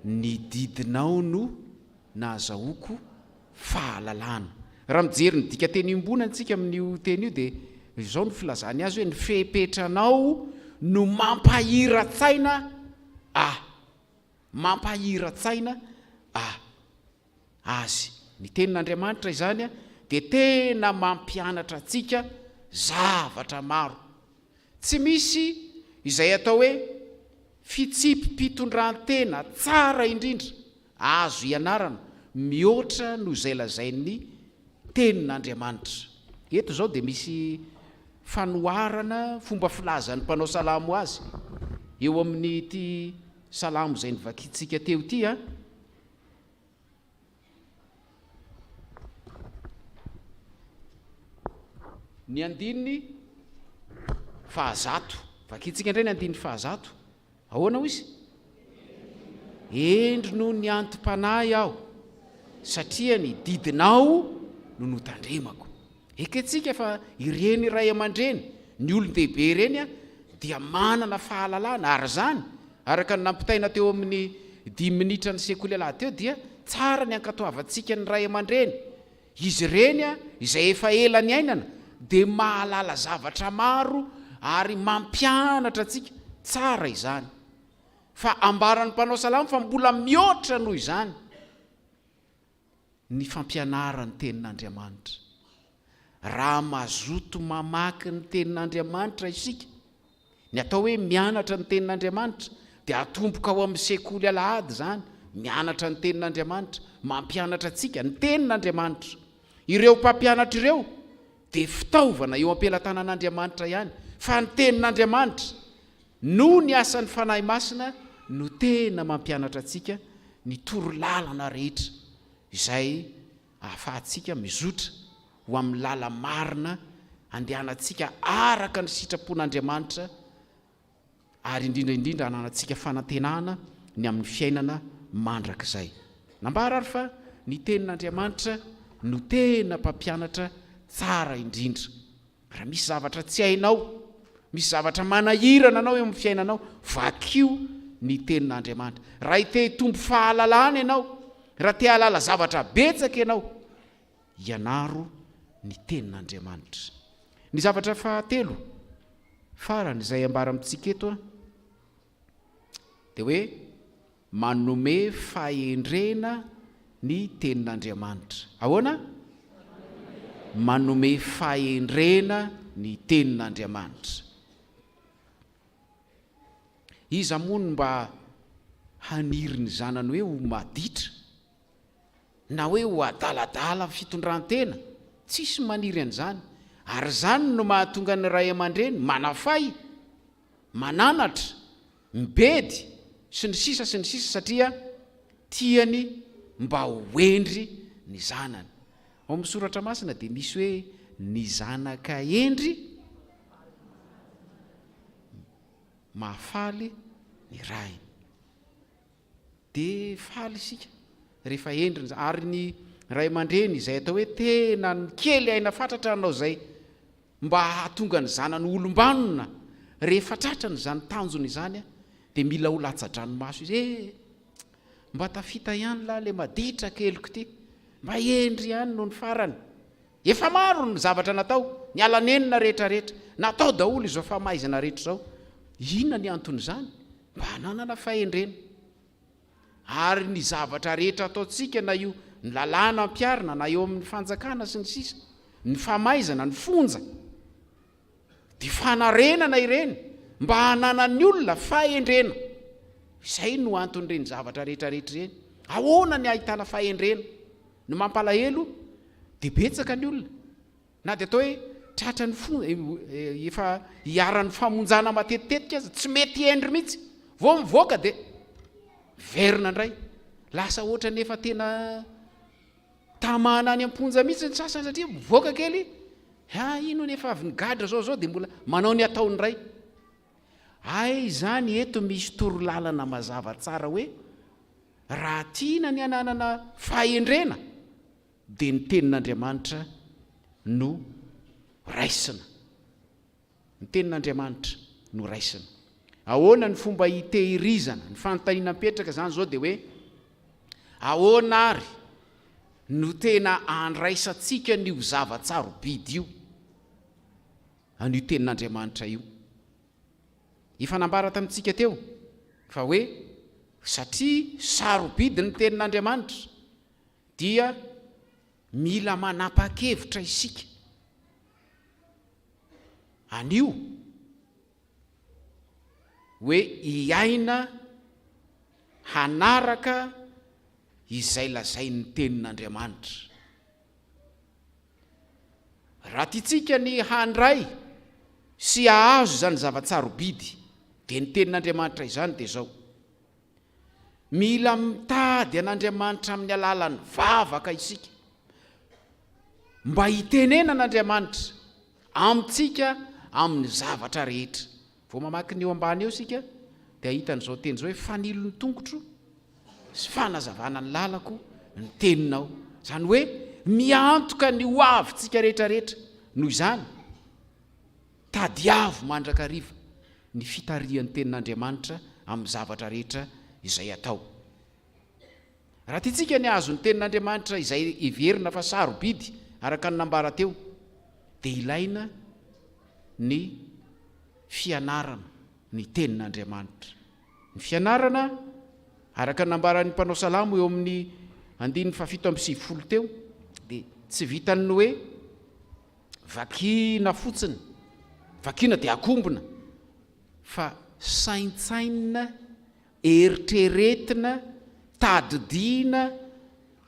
Ny didinao no nahazahoako fahalalana. Raha mijery ny dika teny imbona antsika amin'io teny io dia izao no filazany azy hoe ny fehepetranao no mampahira-tsaina mampahira-tsaina azy. Ny tenin'Andriamanitra izany a dia tena mampianatra antsika zavatra maro. Tsy misy izay atao hoe fitsipim-pitondran-tena tsara indrindra azo ianarana mihoatra no izay lazain'ny tenin'Andriamanitra. Eto zao dia misy fanoharana fomba filazan'ny mpanao salamo azy eo amin'ny ity salamo izay nivakitsika teo ity a. Ny 100 vakitsika indray ny 100. Ahoana ho izy? Endry no ny antom-panahy aho, satria ny didinao no notandremako. Eketsika fa ireny ray aman-dreny, ny olon-dehibe ireny a dia manana fahalalana, ary zany araka ny nampitaina teo amin'ny 10 minitra ny sekoly alahady teo dia tsara ny ankatoavantsika ny ray aman-dreny. Izy ireny a izay efa ela ny ainana dia mahalala zavatra maro ary mampianatra antsika. Tsara izany. Fa ambaran'ny mpanao salamo fa mbola mihoatra noho izany ny fampianarany tenin'Andriamanitra. Raha mazoto mamaky ny tenin'Andriamanitra isika, ny atao hoe mianatra ny tenin'Andriamanitra, dia atomboka ao amin'ny sekoly alahady zany, mianatra ny tenin'Andriamanitra, mampianatra antsika ny tenin'Andriamanitra. Ireo mpampianatra ireo dia fitaovana eo am-pelatanan'Andriamanitra ihany, fa ny tenin'Andriamanitra no ny asan'ny fanahy masina no tena mampianatra antsika ny torolalana rehetra izay ahafahantsika mizotra ho amin'ny lala marina andehanantsika araka ny sitrapon'Andriamanitra, ary indrindraindrindra ananantsika fanantenana ny amin'ny fiainana mandrakizay. Nambara ary fa ny tenin'Andriamanitra no tena mpampianatra tsara indrindra. Raha misy zavatra tsy hainao, misy zavatra manahirana anao eo amin'ny fiainanao, vakio ny tenin'Andriamanitra. Raha te hitombo fahalalana ianao, raha te halala zavatra betsaka ianao, ianaro ny tenin'Andriamanitra. Ny zavatra fahatelo farany izay ambara amintsika eto dia hoe manome fahendrena ny tenin'Andriamanitra. Ahoana? Manome fahendrena ny tenin'Andriamanitra. Iza moa no mba haniry ny zanany hoe ho maditra na hoe ho adaladala fitondran-tena? Tsisy maniry an'izany. ary zany no mahatonga ny ray aman-dreny manafay, mananatra, mibedy sy ny sisa satria tiany mba hoendry ny zanany. Ao amin'ny soratra masina dia misy hoe ny zanaka endry mahafaly ny rainy. Dia faly isika rehefa endriny, ary ny ray aman-dreny izay atao hoe tena ny kely aina fatratra anao izay mba hahatonga ny zanany olombanona rehefa tratra ny zany tanjony izany, dia mila ho latsa-dranomaso izy. Mba tafita ihany la le maditra keliko ty, mba endry ihany no ny farany. Efa maro ny zavatra natao, ny alanenina rehetrarehetra natao daholo izao famaizana rehetra zao. Inona ny antony zany? Mba hananana fahendrena. Ary ny zavatra rehetra ataontsika, na io ny lalàna ampiarina, na eo amin'ny fanjakana sy ny sisa, ny famaizana, ny fonja, dia fanarenana ireny mba hananany olona fahendrena. Izay no anton'ireny zavatra rehetrarehetra ireny. Ahoana ny ahitana fahendrena? Ny mampalahelo dia betsaka ny olona, na dia atao hoe tratra ny efa hiaran'ny famonjana matetitetika aza, tsy mety endry mihitsy, vao mivoaka dia verina indray, lasa ohatra nefa tena tamana any amponja mihitsy ny sasany, satria mivoaka kely, ino nefa avy nigadra zao dia mbola manao ny ataony ray. Zany eto misy torolalana mazava tsara hoe raha tiana ny ananana fahendrena dia ny tenin'Andriamanitra no raisina. Ny tenin'Andriamanitra no raisina. Ahoana ny fomba hitehirizana, ny fanontaniana mipetraka zany zao dia hoe ahoana ary no tena andraisantsika n'io zava-tsarobidy io, an'io tenin'Andriamanitra io. Ifanambara tamintsika teo fa hoe satria sarobidy ny tenin'Andriamanitra dia mila manapa-kevitra isika anio hoe hiaina hanaraka izay lazay ny tenin'Andriamanitra. Raha tiantsika ny handray sy hahazo zany zava-tsarobidy dia ny tenin'Andriamanitra izany dia zao: mila mitady an'Andriamanitra amin'ny alalany vavaka isika, mba hitenenan'Andriamanitra amintsika amin'ny zavatra rehetra. Vao mamaky ny eo ambany eo sika dia hitan'izao teny zao hoe fanilo ny tongotro sy fanazavana ny lalako ny teninao. Zany hoe miantoka ny hoavintsika rehetrarehetra. Noho izany tadiavo mandrakariva ny fitarian'ny tenin'Andriamanitra amin'ny zavatra rehetra izay atao. Raha tiantsika ny azo ny tenin'Andriamanitra izay iverina fa sarobidy araka ny nambara teo, dia ilaina ny fianarana ny tenin'Andriamanitra. Ny fianarana araka ny nambaran'ny mpanao salamo eo amin'ny 1:7 teo, dia tsy vitany hoe vakina fotsiny, vakina dia akombona, fa saintsaina, eritreretina, tadidiana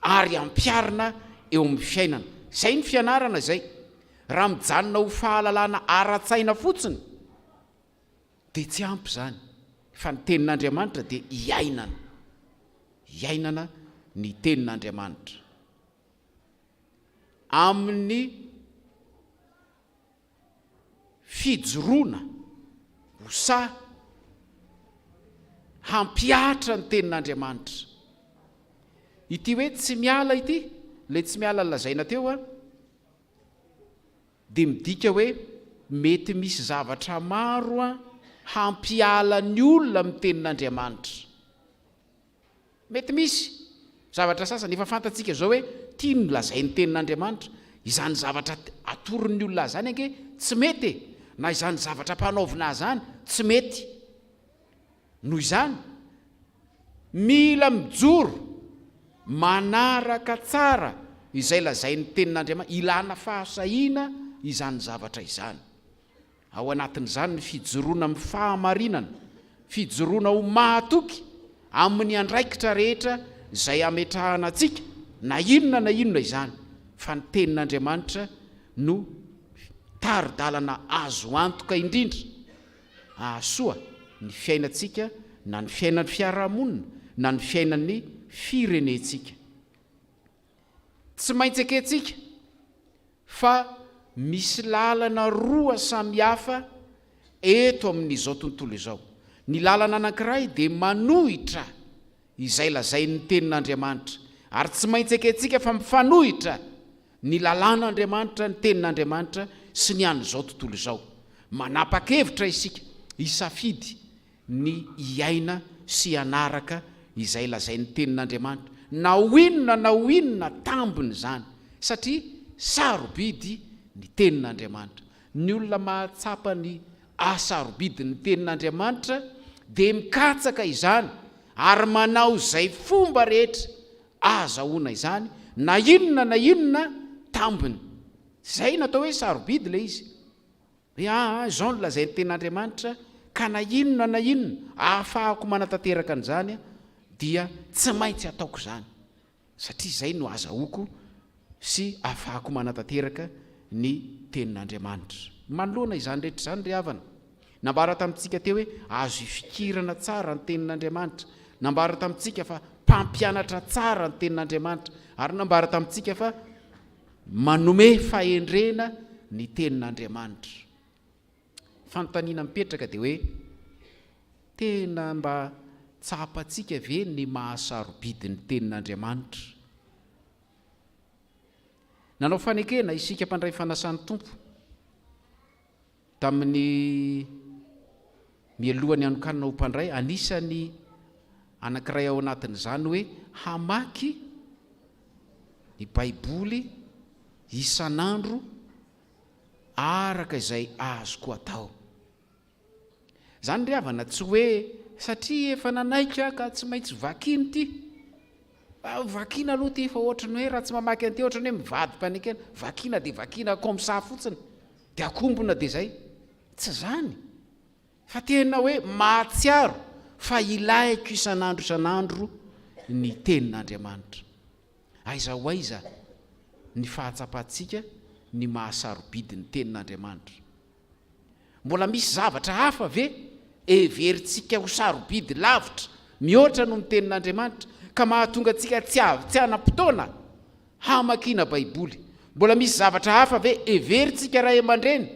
ary ampiarina eo amin'ny fiainana. Izay ny fianarana izay. Raha mijanona ho fahalalana ara-tsaina fotsiny dia tsy ampy zany, fa ny tenin'Andriamanitra dia hiainana ny tenin'Andriamanitra amin'ny fijoroana hosa hampiatra ny tenin'Andriamanitra. Ity hoe tsy miala ity, le tsy miala lazaina teo dia midika hoe mety misy zavatra maro hampiala ny olona amin'ny tenin'Andriamanitra. Mety misy zavatra sasany efa fantatsika zao hoe tia ny lazay ny tenin'Andriamanitra, izany zavatra atoron'ny olona zany ange tsy mety, na izany zavatra mpanaovina zany tsy mety. Noho izany mila mijoro manaraka tsara izay lazay ny tenin'Andriamanitra, ilana fahasahiana izany zavatra izany. Ao anatin'izany ny fijoroana amin'ny fahamarinana, fijoroana ho mahatoky amin'ny andraikitra rehetra izay ametrahana antsika, na inona izany, fa ny tenin'Andriamanitra no taridalana azo antoka indrindra ahasoa ny fiainantsika na ny fiainan'ny fiarahamonina na ny fiainan'ny firenentsika. Tsy maintsy akentsika fa misy lalana roa samihafa eto amin'izao tontolo izao. Ny lalana anankiray dia manohitra izay lazain'ny tenin'Andriamanitra, ary tsy maintsy akentsika fa mifanohitra ny lalàn'Andriamanitra, ny tenin'Andriamanitra sy ny an'izao tontolo izao. Manapa-kevitra isika hisafidy ny iaina sy anaraka izay lazain'ny tenin'Andriamanitra. Na ho inona tambiny zany, satria sarobidy ny tenin'Andriamanitra. Ny olona mahatsapa ny asarobidy ny tenin'Andriamanitra dia mikatsaka izany ary manao izay fomba rehetra azahoana izany, na inona tambiny. Zay natao hoe sarobidy le izy. Zao no lazain'ny tenin'Andriamanitra, ka na inona ahafahako manatanteraka an'izany dia tsy maintsy ataoko zany, satria zay no azahoako sy ahafahako manatanteraka ny tenin'Andriamanitra. Manoloana izany rehetra izany ry havana, nambara tamintsika teo hoe azo ifikirana tsara ny tenin'Andriamanitra, nambara tamintsika fa mpampianatra tsara ny tenin'Andriamanitra, ary nambara tamintsika fa manome fahendrena ny tenin'Andriamanitra. Fanontaniana mipetraka dia hoe tena mba tsapantsika ve ny mahasarobidy ny tenin'Andriamanitra? Nanao fanekena isika mpandray fanasan'ny Tompo tamin'ny mialohany anokanina ho mpandray, anisany anankiray ao anatin'izany hoe hamaky ny Baiboly isan'andro araka izay azoko atao. Zany ry havana, tsy hoe satria efa nanaika ka tsy maintsy vakiny ty, vakina aloha ty fa ohatrany hoe raha tsy mamaky an'ty ohatrany hoe mivady mpanekena, vakina dia vakina comme ça fotsiny dia akombona dia zay. Tsy zany, fa tena hoe mahatsiaro fa ilaiko isan'andro ny tenin'Andriamanitra. Aiza ho aiza ny fahatsapantsika ny mahasarobidy ny tenin'Andriamanitra. Mbola misy zavatra hafa ve everitsika ho sarobidy lavitra mihoatra noho ny tenin'Andriamanitra ka mahatonga antsika tsy hanam-potoana hamakiana Baiboly? Mbola misy zavatra hafa ve everitsika ray aman-dreny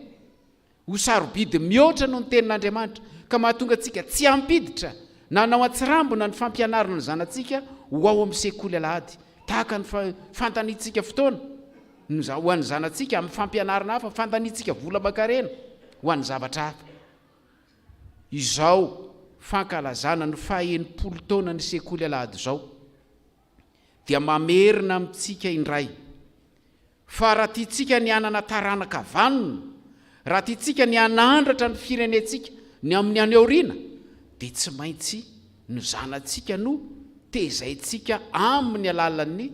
ho sarobidy mihoatra noho ny tenin'Andriamanitra ka mahatonga antsika tsy hampiditra na nao an-tsirambona ny fampianarana ny zanatsika ho ao amin'ny sekoly alahady, tahaka ny fantanitsika fotoana ho an'ny zanatsika amin'ny fampianarana hafa, fantanitsika vola makarena ho an'ny zavatra hafa. Izao fankalazana ny faha-80 taona ny sekoly alahady izao dia mamerina amintsika indray fa raha tiatsika ny anana taranaka vanona, raha tiatsika ny anandratra ny firenentsika ny amin'ny any aoriana, dia tsy maintsy no zanatsika no tezaintsika amin'ny alalan'ny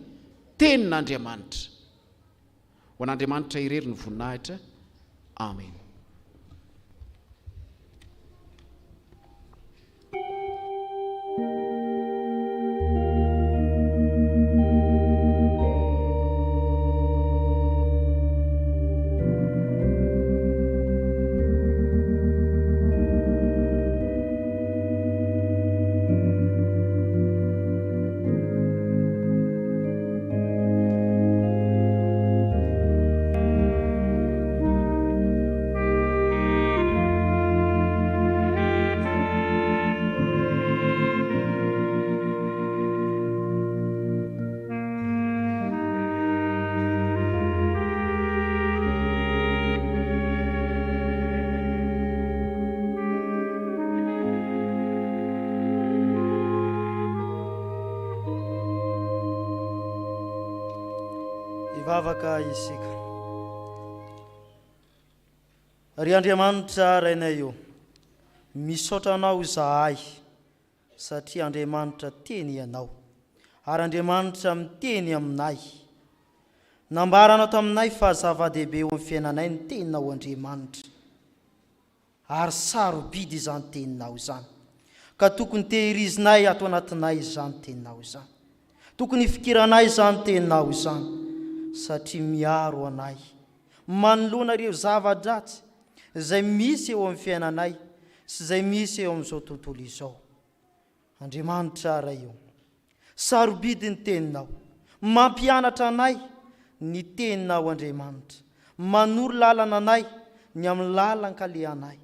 tenin'Andriamanitra. Ho an'Andriamanitra irery ny voninahitra. Amen. Ivavaka isika. Ry Andriamanitra rainay io, misaotra anao izahay satria Andriamanitra teny ianao, ary Andriamanitra miteny aminay. Nambaranao taminay fa zava-dehibe eo amin'ny fiainanay ny teninao Andriamanitra, ary sarobidy izany teninao izany, ka tokony tehirizinay ato anatinay izany teninao izany, tokony fikiranay izany teninao izany, satria miaro anay, manoloana ireo zava-dratsy izay misy eo amin'ny fiainanay sy izay misy eo amin'izao tontolo izao. Andriamanitra ray io, sarobidy ny teninao, mampianatra anay ny teninao Andriamanitra, manoro lalana anay ny amin'ny lalan-kalehanay.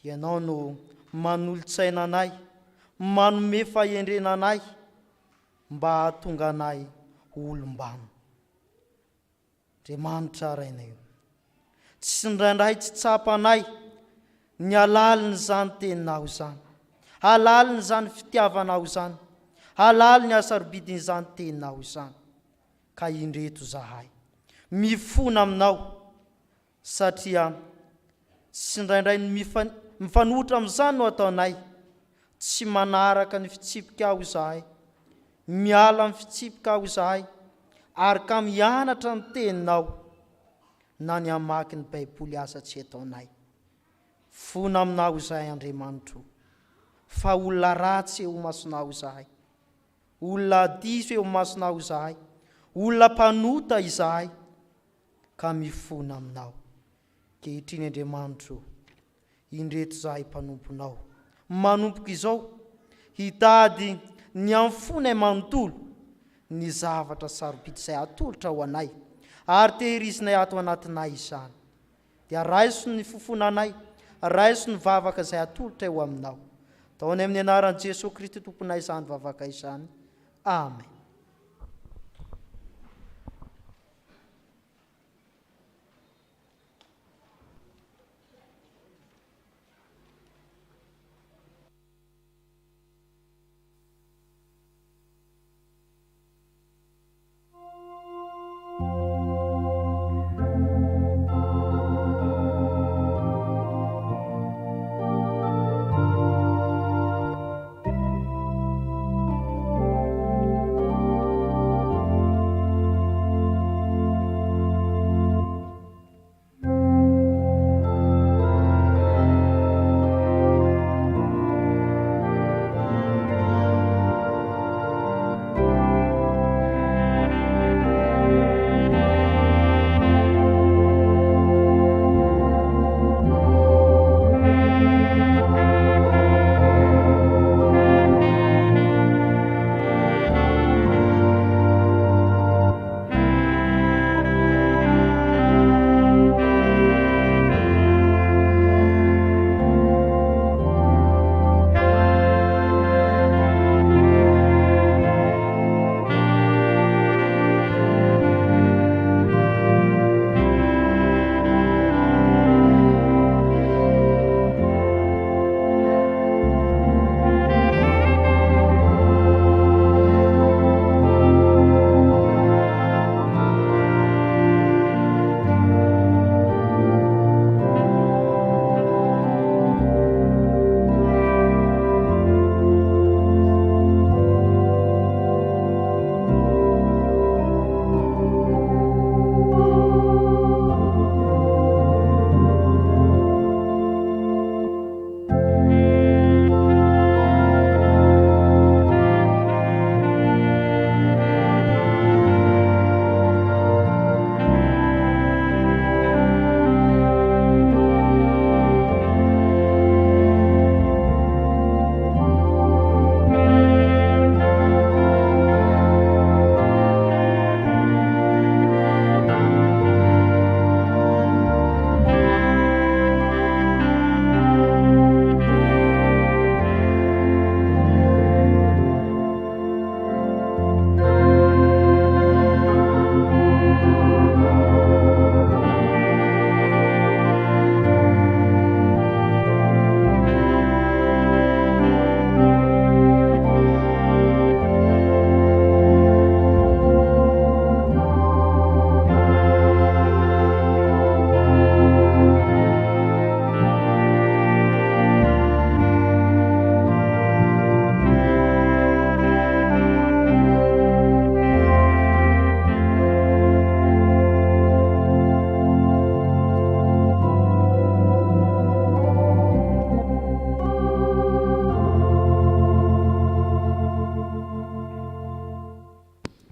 Ianao no manolo-tsaina anay, manome fahendrena anay mba hahatonga anay olombano. Andriamanitra rainay, tsy ndraindray tsy tsapanay ny halaliny zany teninao zany, halaliny zany fitiavanao zany, halaliny hasarobidiny zany teninao zany. Ka indreto zahay mifona aminao, satria tsy ndraindray mifanotra amin'izany no ataonay, tsy manaraka ny fitsipika aho zahay, miala amin'ny fitsipika aho zahay, ary ka mianatra ny teninao na ny amaky ny baiboly asa tsy ataonay. Fona aminao zahay Andriamanitro, fa olona ratsy eo masonao zahay, olona diso eo masonao zahay, olona mpanota izahay, ka mifona aminao. Kehitriny Andriamanitro, indreto zahay mpanomponao, manompoka izao hitady ny amfonay manontolo ny zavatra sarobidy izay atolotra ho anay, ary tehirizinay ato anatinay izany. Dia raiso ny fofonanay, raiso ny vavaka izay atolotra eo aminao. Taony amin'ny anaran'i Jesosy Kristy tomponay izany vavaka izany. Amen.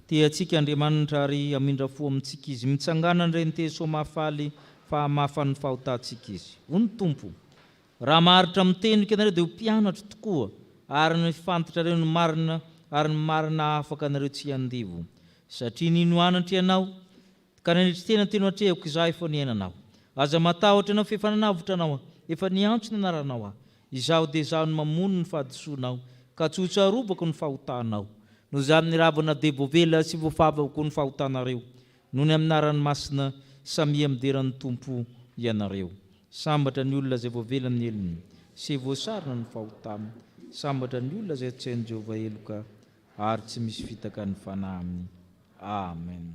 Tiantsika Andriamanitra ary amindra fo amintsika izy mitsangana ireny teso mahafaly fa mahafany fahotantsika izy. Hoy Tompo, raha maharitra mitenika anareo dia ho mpianatra tokoa ary ny fantatra ireo ny marina ary ny marina afaka anareo tsy handivo. Satria ninoanatra ianao ka nanetry tena atrehako izaho efa niainanao. Aza matahotra ianao fa efa nanavotra anao, efa niantso ny anaranao aho. Izaho dia izaho ny mamono ny fahadisoanao ka tsy ho tsarobako ny fahotanao. Noho izany niravana dia voavela sy voafavako ny fahotanareo noho ny aminarany masina samia mideran'ny Tompo ianareo. Sambatra ny olona izay voavela ny elony sy voasarina ny fahotana. Sambatra ny olona izay tsy hainy Jehovah eloka ary tsy misy fitaka ny fanahy aminy. Amen.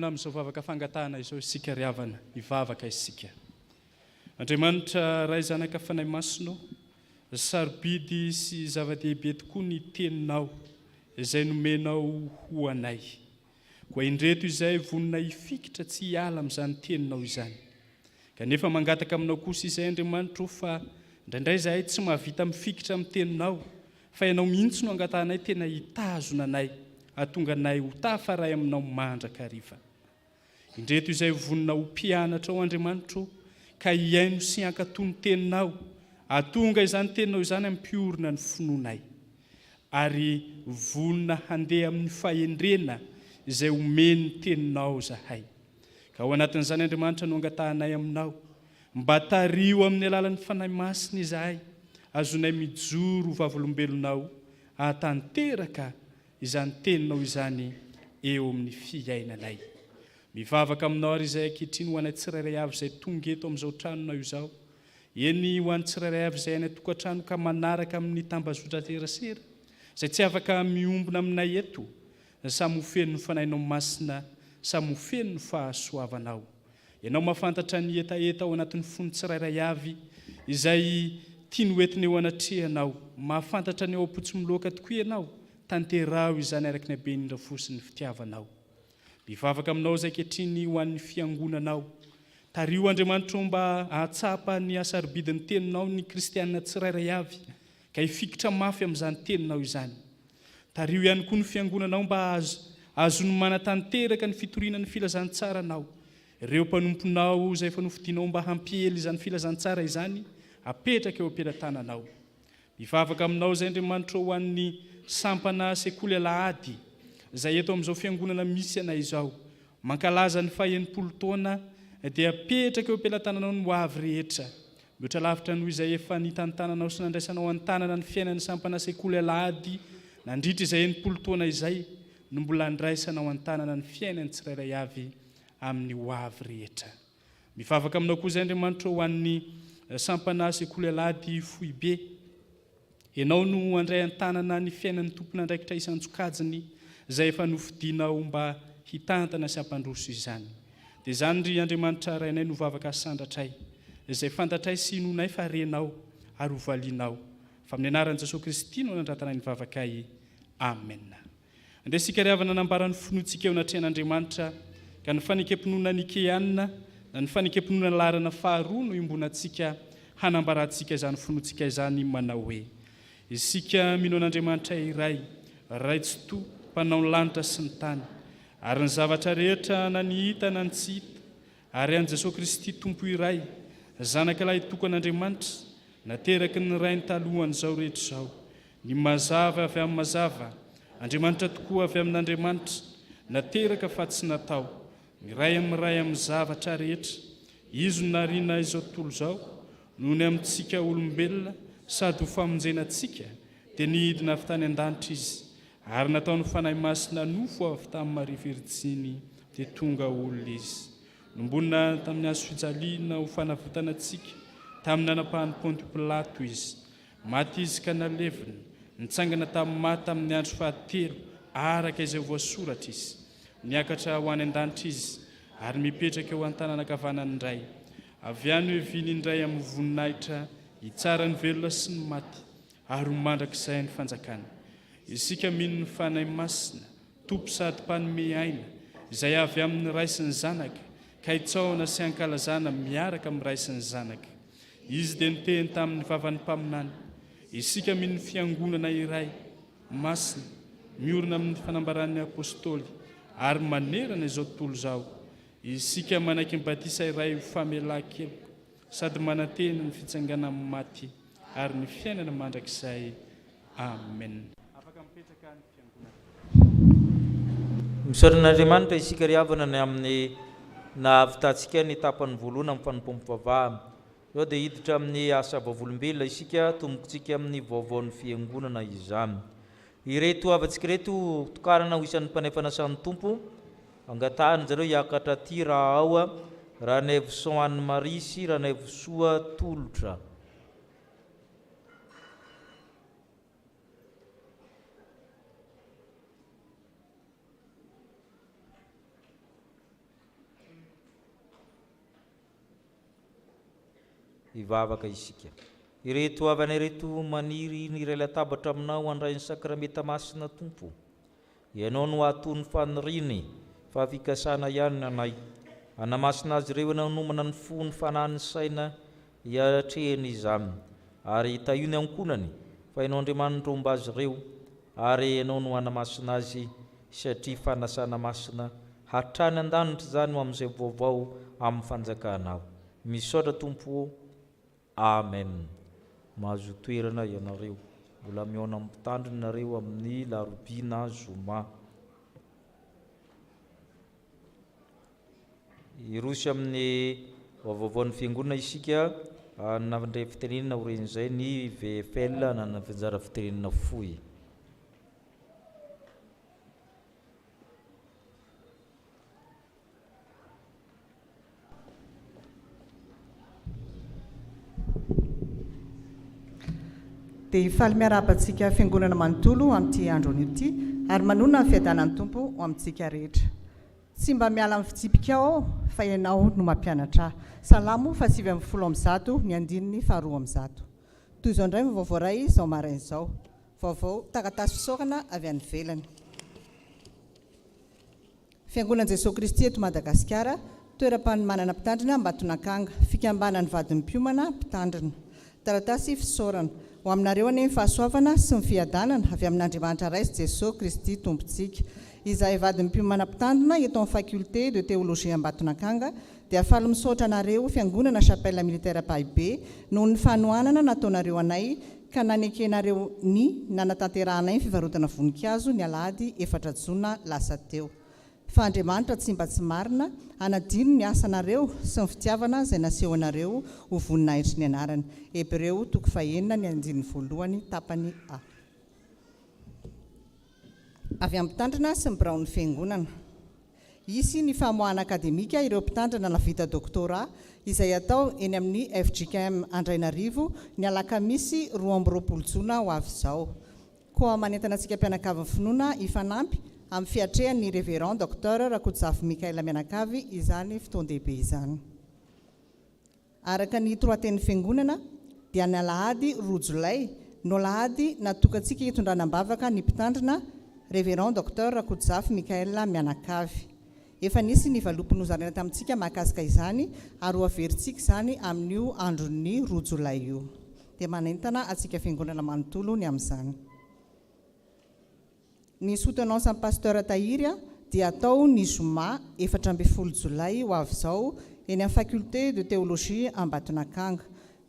Amin'izao vavaka fangatahana izao isika ry havana hivavaka isika. Andriamanitra ray zanaka fanahy masino, sarobidy sy zava-dehibe tokoa ny teninao izay nomenao ho anay. Koa indreto izay vonina hifikitra tsy hiala amin'izany teninao izany. Kanefa mangataka aminao kosa izay Andriamanitra fa indraindray izahay tsy mahavita mifikitra amin'ny teninao, fa ianao mihitsy no angatahanay tena hitazona anay, ahatonga anay ho tafaray aminao mandrakariva. Indreto izay vonina ho mpianatra ao Andriamanitra, ka hiaino sy hankatony teninao, ahatonga izany teninao izany ampiorina ny finoanay, ary vonina handeha amin'ny fahendrena izay omeny teninao zahay. Ka ao anatin'izany Andriamanitra no angatahanay aminao, mba tario amin'ny alalan'ny fanahy masina izahay, azonay mijoro vavolombelonao, ahatanteraka izany teninao izany eo amin'ny fiainanay. Mivavaka aminao ary izay ankehitriny ho anay tsirairay avy izay tonga eto amin'izao tranonao izao. Eny ho an'ny tsirairay avy izay any tokantrano ka manaraka amin'ny tambazotra serasera, izay tsy afaka miombona aminay eto, samy ho feno ny fanahinao masina, samy ho feno ny fahasoavanao. Ianao mahafantatra ny etaeta ao anatin'ny fony tsirairay avy izay tia ny oentiny eo anatrehanao mahafantatra ny eo am-potsy miloaka tokoa ianao tanterao izany araka ny haben'indra fosiny fitiavanao mivavaka aminao zay kehitriny ho an'ny fiangonanao tario Andriamanitra mba ahatsapa ny asarobidiny teninao ny kristianina tsirairay avy ka hifikitra mafy amin'izany teninao izany tario ihany koa ny fiangonanao mba azony manatanteraka ny fitoriana ny filazantsaranao ireo mpanomponao zay efa nofidinao mba hampiely izany filazantsara izany apetraka eo am-pelantananao mivavaka aminao zay Andriamanitra ho an'ny sampana sekoly alahady zay eto amin'izao fiangonana misy anay izao mankalaza ny faha-80 taona dia apetraka eo am-pelantananao ny hoavy rehetra mihoatra lavitra noho izay efa nitantananao sy nandraisanao an-tanana ny fiainan'ny sampana sekoly alahady nandritra izay 80 taona izay no mbola ndraisanao an-tanana ny fiainany tsirairay avy amin'ny hoavy rehetra mivavaka aminao koa zay Andriamanitra ho an'ny sampana sekoly alahady foibe ianao no andray an-tanana ny fiainan'ny tompona andraikitra isan-tsokajiny zay efa nofidinao mba hitantana sy ampandroso izany dia zany ry Andriamanitra rainay no vavaka sandratray izay fantatray sy nonay fa renao ary hovalianao fa amin'ny anaran'i Jesosy Kristy no nandratanay ny vavakay amen andesika ry havana nambarany finoantsika eo anatrehan'Andriamanitra ka ny fanekempinoana Nikeana na ny fanekempinoana larana faharoa no imbonantsika hanambarantsika izany finoantsika izany manao hoe isika mino an'Andriamanitra iray raitsy to mpanao ny lanitra sy ny tany ary ny zavatra rehetra na ny hita na ny tsy hita ary an'i Jesosy Kristy tompo iray zanakalahy toko an'Andriamanitra nateraky ny rainy talohan'izao rehetra izao ny mazava avy amin'ny mazava Andriamanitra tokoa avy amin'Andriamanitra nateraka fa tsy natao ny ray amin'ny zavatra rehetra izy no nariana izao tontolo izao noho ny amintsika olombelona sady ho famonjenantsika dia nihidina avy tany an-danitra izy ary nataony fanahy masina nofo avy tamin'ny Maria Virjiny dia tonga olona izy nombonina tamin'ny hazo fijaliana ho fanavotanantsika tamin'ny nanapahany Ponty Pilato izy maty izy ka nalevina nitsangana tamin'ny maty amin'ny andro fahatelo araka izay voasoratra izy niakatra ho any an-danitra izy ary mipetraka eo an-tanana ankavanany indray avy any hoe viny indray amin'ny voninahitra hitsara ny velona sy ny maty ary ho mandrakizay ny fanjakana isika mino ny fanahy masina tompo sady mpanome aina izay avy amin'ny ray sy ny zanaka ka hitsaona sy ankalazana miaraka amin'ny ray sy ny zanaka izy dia niteny tamin'ny vavan'ny mpaminany isika mino ny fiangonana iray masina miorina amin'ny fanambaran'ny apôstôly ary manerana izao tontolo izao isika manaiky ny batisa iray ho famelan-keloka sady manantena ny fitsangana amin'ny maty ary ny fiainana mandrakizay amen misaoran'Andriamanitra isika ry havana ny amin'ny nahavitantsika ny tapany voalohana amin'ny fanompom-pivavahana eo dia hiditra amin'ny asa vavolombelona isika tombokontsika amin'ny vaovaon'ny fiangonana izany ireto avantsika reto tokarana ho isan'ny mpanefana san'ny tompo angatahany zareo hiakatra ty raha ao raha 𝗦𝗔𝗡𝗏𝗏 sy raha 𝗦𝗔𝗡𝗏𝗏𝗡𝗔 hivavaka isika ireto avana ireto maniry ny iray latabatra aminao andray ny sakrameta masina tompo ianao no atony faniriny fa fikasana ihany anay anamasina azy ireo ianao nomana ny fo ny fanahiny saina hiatrehany izany ary hitahiny ankonany fa ianao Andriamanitra omba azy ireo ary ianao no anamasina azy satria fanasana masina hatrany an-danitra zany ho amin'izay vaovao amin'ny fanjakanao misaotra tompo amen mahazo toerana ianareo mbola miona amin'ny mpitandrinareo amin'ny larobiana zoma irosy amin'ny vaovaon'ny fiangonana isika nandray fitenenana ho ren'izay ny VFL na ny fanjara fitenenana fohy dia faly miarabantsika fiangonana manontolo amin'ity andro an'ity ary manona ny fiadanan'ny tompo ho amintsika rehetra tsy mba miala amin'ny fitsipika ao fa ianao no mampianatra salamo 8:10 ny andininy 2:10 toy izao indray vaovao ray izao marain'izao. Vaovao takatasy fisaorana avy any ivelany. Fiangonan'i Jesosy Kristy eto Madagasikara, toeram-panomanana mpitandrina Ambatonakanga, fikambanan'ny vadin'ny mpiomana mpitandrina. Taratasy fisaorana ho aminareo anie ny fahasoavana sy ny fiadanana avy amin'Andriamanitra ray sy Jesosy Kristy tompontsika. Izahay vadin'ny mpiomana mpitandrina eto amin'ny faculté de théologie Ambatonakanga dia afaly misaotra anareo fiangonana chapelle militaire Pahibe noho ny fanohanana nataonareo anay ka nanekenareo ny nanatanteranay ny fivarotana voninkazo ny alahady 4 Jona lasa teo. Fa Andriamanitra tsy mba tsy marina anadino ny asanareo sy ny fitiavana izay naseho anareo ho voninahitry ny anarany. Hebreo 9:1 tapany A. Avy amin'ny mpitandrina sy ny biraon'ny fiangonana. Isy ny famoahana akademika ireo mpitandrina navita doctorat izay atao eny amin'ny FGKM Andrainarivo ny alakamisy 12 Jona ho avy izao. Koa manentana antsika mpianakavy finoana ifanampy amin'ny fiatrehan'ny 𝗦𝗩𝗢𝗡𝗔𝗡 izany fotoan-dehibe izany. Araka ny toroaten'ny fiangonana dia ny alahady roa Jolay no alahady natokantsika hitondranam-bavaka ny mpitandrina 𝗦𝗩𝗢𝗡𝗔𝗡. Efa nisy ny valopin'ozarena tamintsika mahakasika izany ary ho averintsika izany amin'io andron'ny 2 Jolay io. Dia manentana atsika fiangonana manontolo ny amin'izany. Ny soutenance amin'ny pasteur Tahiry dia atao ny zoma 14 Jolay ho avy izao eny amin'ny faculté de théologie Ambatonakanga.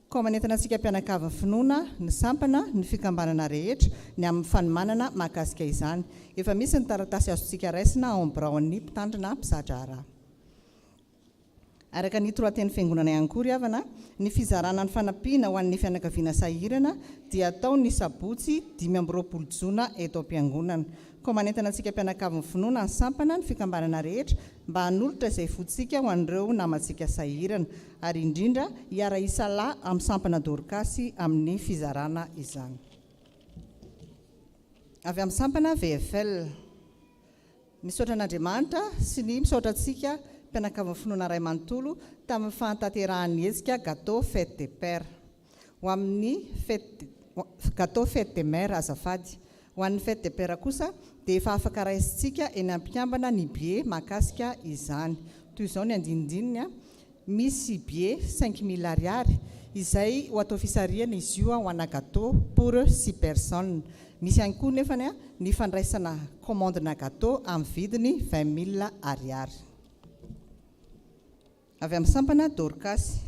Koa manentana antsika mpianakavy finoana ny sampana ny fikambanana rehetra ny amin'ny fanomanana mahakasika izany. Efa misy ny taratasy azontsika raisina ao amin'ny biraon'ny mpitandrina mpizatra. Araka ny toroaten'ny fiangonana ihany koa ry havana, ny fizarana ny fanampiana ho an'ny fianakaviana sahirana dia atao ny sabotsy 20 Jona eto am-piangonana. Koa manentana antsika mpianakavy finoana ny sampana ny fikambanana rehetra mba hanolotra izay fotsika ho an'ireo namantsika sahirana ary indrindra hiara isalahy amin'ny sampana dorkasy amin'ny fizarana izany. Avy amin'ny sampana VFL, misaotra an'Andriamanitra sy ny misaotra antsika mpianakavy finoana ray manontolo tamin'ny fahantaterahan'ny hetsika gâteau fête des pères ho amin'ny gâteau fête des mères azafady. Ho an'ny fête des pères kosa dia efa afaka raisintsika eny am-piambana ny billet mahakasika izany. Toy izao ny andinindininy misy billet 5 000 ariary izay ho atao fisariana izy io ho ana gâteau pour 6 personnes. Misy ihany koa nefa ny fandraisana commandena gâteau amin'ny vidiny 20 000 ariary. Avy amin'ny sampana dorkasy,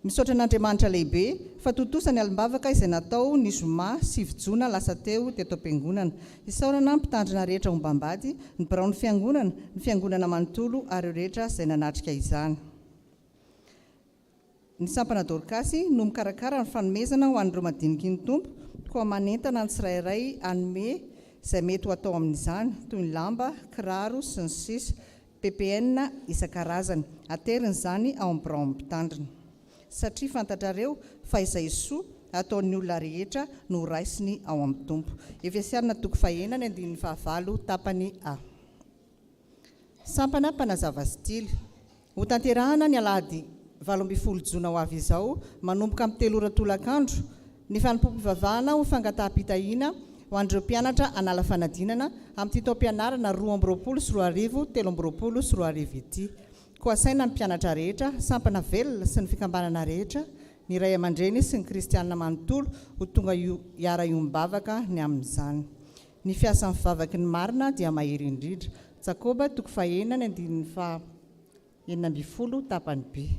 misaotra an'Andriamanitra lehibe fa totosany alimbavaka izay natao ny zoma 7 Jona lasa teo teto am-piangonana. Isaorana mpitandrina rehetra ombambady, ny biraon'ny fiangonana, ny fiangonana manontolo ary rehetra izay nanatrika izany. Ny sampana dorkasy no mikarakara ny fanomezana ho an'ireo madiniky ny tompo, koa manentana ny tsirairay anome izay mety ho atao amin'izany toy ny lamba, kiraro sy ny sisa, PPN isan-karazany. Ateriny izany ao amin'ny biraon'ny mpitandrina. Satria fantatrareo fa izay soa ataon'ny olona rehetra no raisiny ao amin'ny tompo. Efesiarina 4:9 tapany A. Sampana mpanazava stily. Ho tanterahana ny alahady 12 Jona ho avy izao manomboka amin'ny 3 ora tolakandro ny fanompoam-pivavahana ho fangataham-pitahiana ho an'ireo mpianatra anala fanadinana amin'ny taom-pianarana 12 sy 13 sy 14 ity. Koa saina ny mpianatra rehetra, sampana velona sy ny fikambanana rehetra, ny ray aman-dreny sy ny kristianina manontolo ho tonga hiara iombavaka ny amin'izany. Ny fiasan'ny fivavaky ny marina dia mahery indrindra. Jakoba 4:9 tapany B.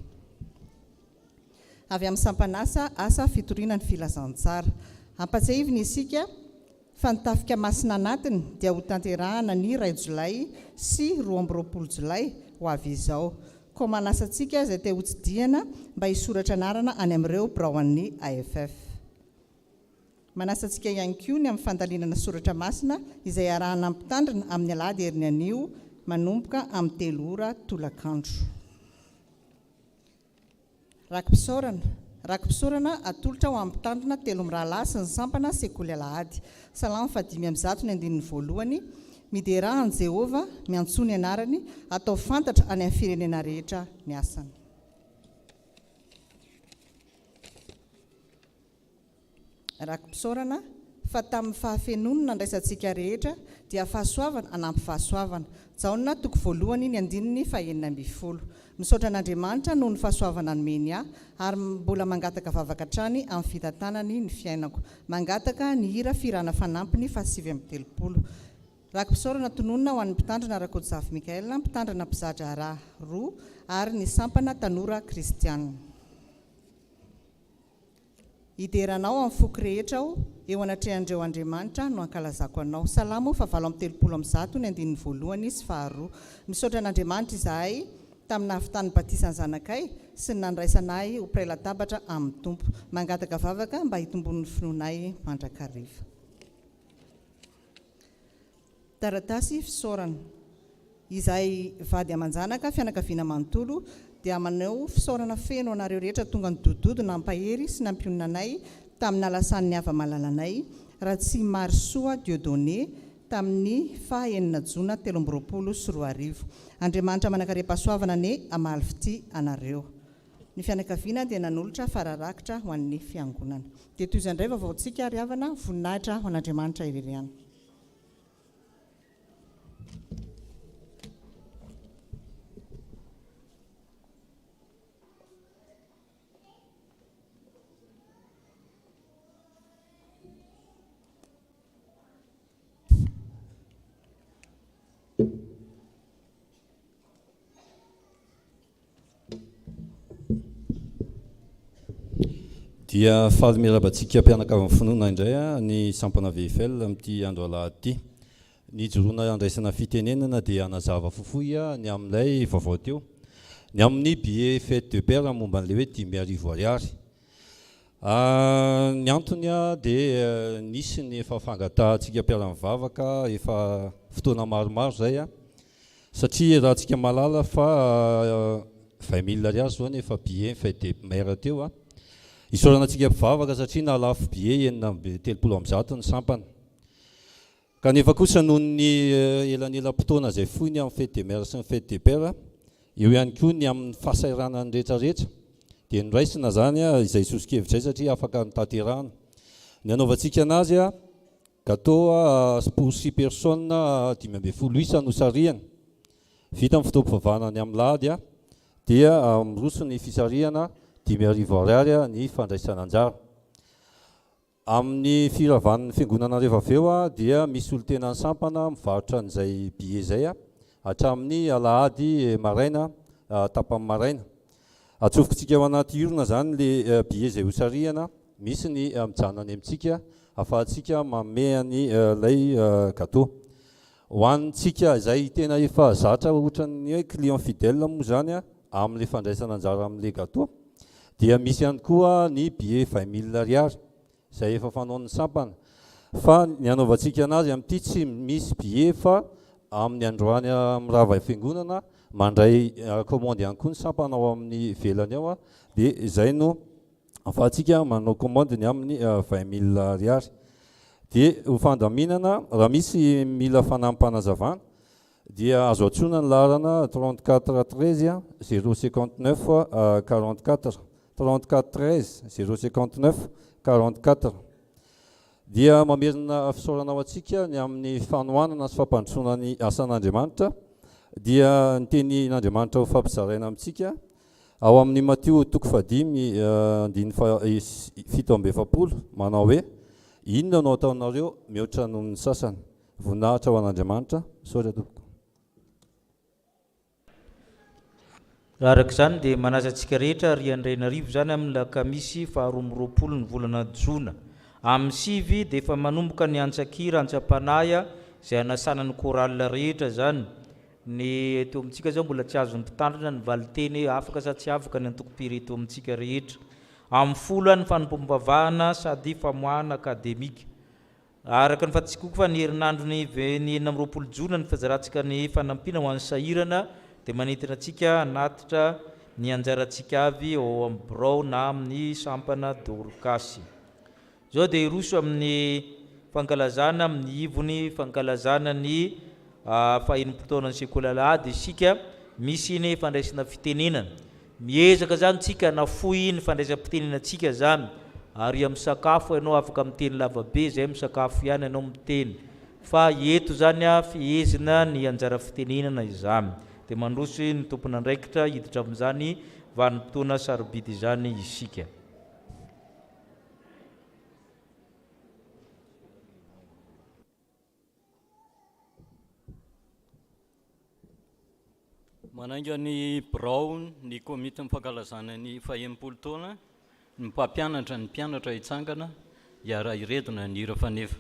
Avy amin'ny sampanasa asa fitoriana ny filazantsara. Ampatsahivina isika fa ny tafika masina anatiny dia ho tanterahana ny 2 Jolay sy 12 Jolay ho avy izao. Koa manasa antsika izay te hotsidiana mba hisoratra anarana any amin'ireo biraon'ny AFF. Manasa antsika ihany koa ny amin'ny fandalinana soratra masina izay arahana mpitandrina amin'ny alahady heriny anio manomboka amin'ny 3 ora tolakandro. Rakim-pisaorana atolotra ho amin'ny mpitandrina 3 mirahalahy sy ny sampana sekoly alahady. Salamo 5:1 miderahan Jehova miantsony anarany atao fantatra any amin'ny firenena rehetra ny asany. rakim-pisaorana fa tamin'ny fahafenonana ndraisantsika rehetra dia fahasoavana anampy fahasoavana. Jaona toko voalohany ny andininy fahenina amby folo. Misaotra an'Andriamanitra noho ny fahasoavana nomeny ahy ary mbola mangataka vavaka hatrany amin'ny fitantanany ny fiainako. Mangataka ny hira firana fanampiny fa 730. Rakim-pisaorana tononona ho an'ny mpitandrina 𝗦𝗔𝗡𝗞𝗢𝗔, mpitandrina 𝗙𝗔𝗔𝗛𝗏 ary ny sampana tanora kristianina. Hideranao amin'ny foko rehetra aho eo anatrehan'ireo Andriamanitra no ankalazako anao. Salamo 730 ny andininy voalohany sy faharoa. Misaotra an'Andriamanitra izahay tamin'ny nahavitany batisany zanakay sy ny nandraisanay ho mpiray latabatra amin'ny tompo. Mangataka vavaka mba hitombon'ny finoanay mandrakariva. Taratasy fisaorana. Izahay vady aman-janaka fianakaviana manontolo dia manao fisaorana feno anareo rehetra tonga ny dododo nampahery sy nampionanay tamin'ny alasan'ny hava-malalanay 𝗓𝗔𝗟𝗔𝗏 Dieudonné tamin'ny fahaenina Jona 2024. Andriamanitra manakaria-pahasoavana ny amaly fity anareo. Ny fianakaviana dia nanolotra fararakitra ho an'ny fiangonana. Dia toy izay indray vaovaontsika ary havana voninahitra ho an'Andriamanitra ireriana. Dia faly miarabantsika mpianaka amin'ny finoana indray ny sampana VFL amin'ity andro alahady ity. Ny joroana andraisana fitenenana dia anazava fofoy ny amin'ilay vaovao teo. Ny amin'ny billet fête de père momba an'ilay hoe 10,000 ariary. Ny antony dia nisy ny efa fangatantsika mpiara mivavaka efa fotoana maromaro zay satria raha tsika malala fa 20,000 ariary zao ny efa billet fête de mère teo isaorana antsika mpivavaka satria na lafo billet 930 ny sampana. Kanefa kosa noho ny elanelam-potoana izay foiny amin'ny fête de mère sy ny fête de père, eo ihany koa ny amin'ny fahasairanany rehetrarehetra dia noraisina zany izay sosikevitra izay satria afaka nitanterahana. Ny anaovantsika anazy gâteau pour 6 personnes 520 isa no sarihana. Vita amin'ny fotoam-pivavahana ny amin'ny lahady dia miroso ny fisarihana 10,000 ariary ny fandraisana anjara. Amin'ny firavan'ny fiangonana rehefa avy eo dia misy olo-tena ny sampana mivarotra an'izay billet zay hatramin'ny alahady maraina tapany maraina. Atsofokontsika ao anaty urne zany le billet zay hosarihana, misy ny mijanany amintsika ahafahantsika manome ny lay gâteau. Ho antsika izay tena efa zatra ohatran'ny hoe client fidèle moa zany amin'ny fandraisana anjara amin'le gâteau. Dia misy ihany koa ny billet 20,000 ariary izay efa fanaon'ny sampana. Fa ny anaovantsika anazy amin'ity tsy misy billet fa amin'ny androany mirava fiangonana mandray commande ihany koa ny sampana ao amin'ny velany ao dia izay no ahafahantsika manao commande ny amin'ny 20,000 ariary. Dia ho fandaminana raha misy mila fanampana-zavana dia azo antsoina ny laharana 34 13 059 44 34 13 059 44. Dia mamerina fisaorana ao antsika ny amin'ny fanohanana sy fampandrosoana ny asan'Andriamanitra dia ny tenin'Andriamanitra ho fampizaraina amintsika ao amin'ny Mateo 5:7 manao hoe inona no ataonareo mihoatra noho ny sasany. Voninahitra ho an'Andriamanitra. Saotra tompoko. Raha araka izany dia manaza antsika rehetra riandrenarivo zany amin'ny lakamisy 20 ny volana Jona. Amin'ny 7 dia efa manomboka ny antsakira antsapanay izay anasana ny koral rehetra zany. Ny eto amintsika zao mbola tsy azo ny mpitandrina ny valiteny afaka sa tsy afaka ny antoko-piri eto amintsika rehetra. Amin'ny 10 ny fanompom-bavahana sady famoahana akademika. Araka ny fantatsika koa fa ny herinandro ny 20 Jona ny fahazarantsika ny fanampiana ho an'ny sahirana dia manentana antsika anatitra ny anjarantsika avy ao amin'ny birao na amin'ny sampana dorkasy. Zao dia iroso amin'ny fankalazana amin'ny ivony fankalazana ny fahenimpotoana ny sekoly alahady isika misy ny fandraisana fitenenana. Miezaka zany tsika nafoy ny fandraisam-pitenenantsika zany ary amin'ny sakafo ianao afaka miteny lavabe izay misakafo ihany ianao miteny fa eto zany a fihezina ny anjara fitenenana izany dia mandrosy ny tompon'andraikitra hiditra amin'izany vanim-potoana sarobidy izany isika. Manainga ny birao ny komity mifankalazana ny fahenimpolo taona ny mpampianatra ny mpianatra hitsangana hiara iredona ny hira fanefa.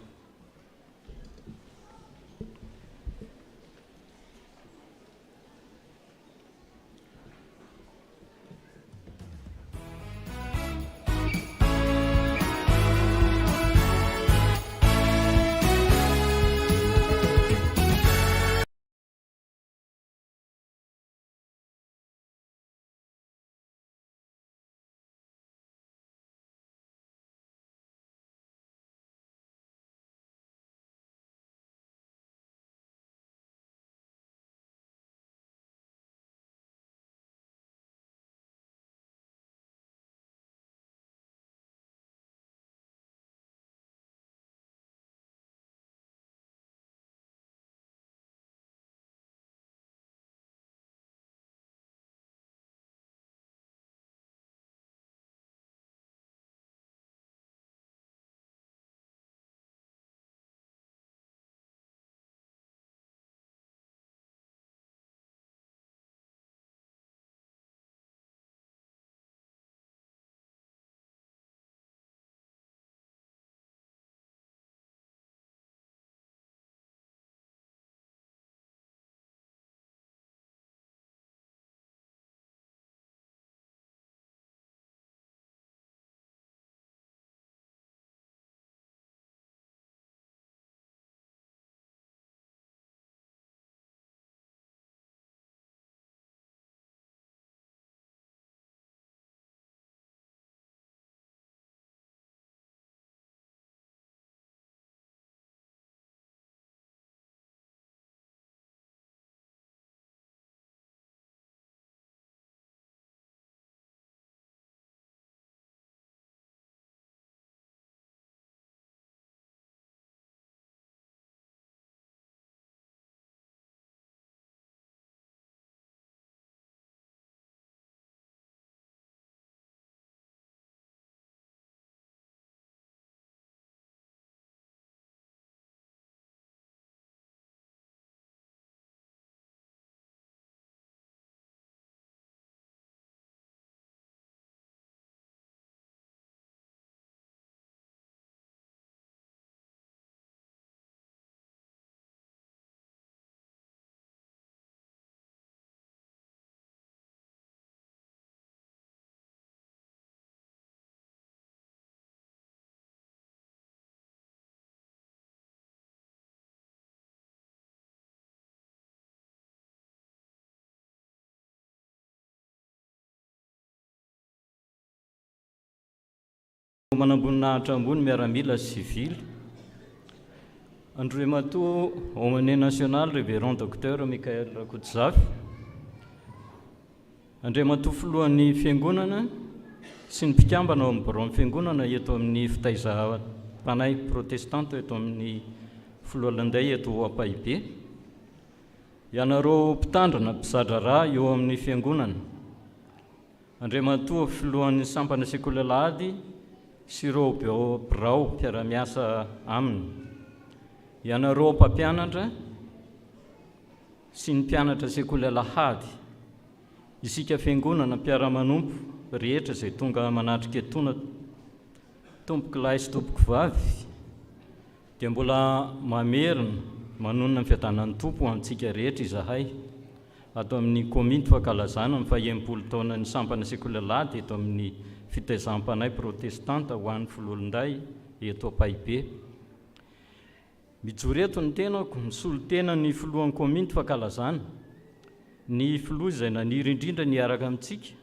Manamboninahitrà ambony miaramila civile Andriamato Aumône national révérend docteur 𝗦𝗫𝗢𝗡𝗔 Andriamato filohan'ny fiangonana sy ny mpikambana ao amin'ny birao fiangonana eto amin'ny fitaiza-panay protestante eto amin'ny Filohalanday eto Ampahibé ianareo mpitandrina mpizadra rà eo amin'ny fiangonana Andriamato filohan'ny sampana sekoly alahady sy ireo birao mpiara-miasa aminy ianareo mpampianatra sy ny mpianatra sekoly alahady isika fiangonana mpiara-manompo rehetra izay tonga manatrika etona tompoky lahy sy tompoky vavy dia mbola mamerina manonona ny fiadanan'ny tompo antsika rehetra izahay ato amin'ny komity fankalazana amin'ny fahenimpolo taona ny sampana sekoly alahady eto amin'ny fitaizam-panay protestanta ho an'ny Filohalanday eto Ampahibé. Mijoreto ny tenako misolo tena ny filohan'ny komity fankalazana ny filoha izay naniry indrindra niaraka amintsika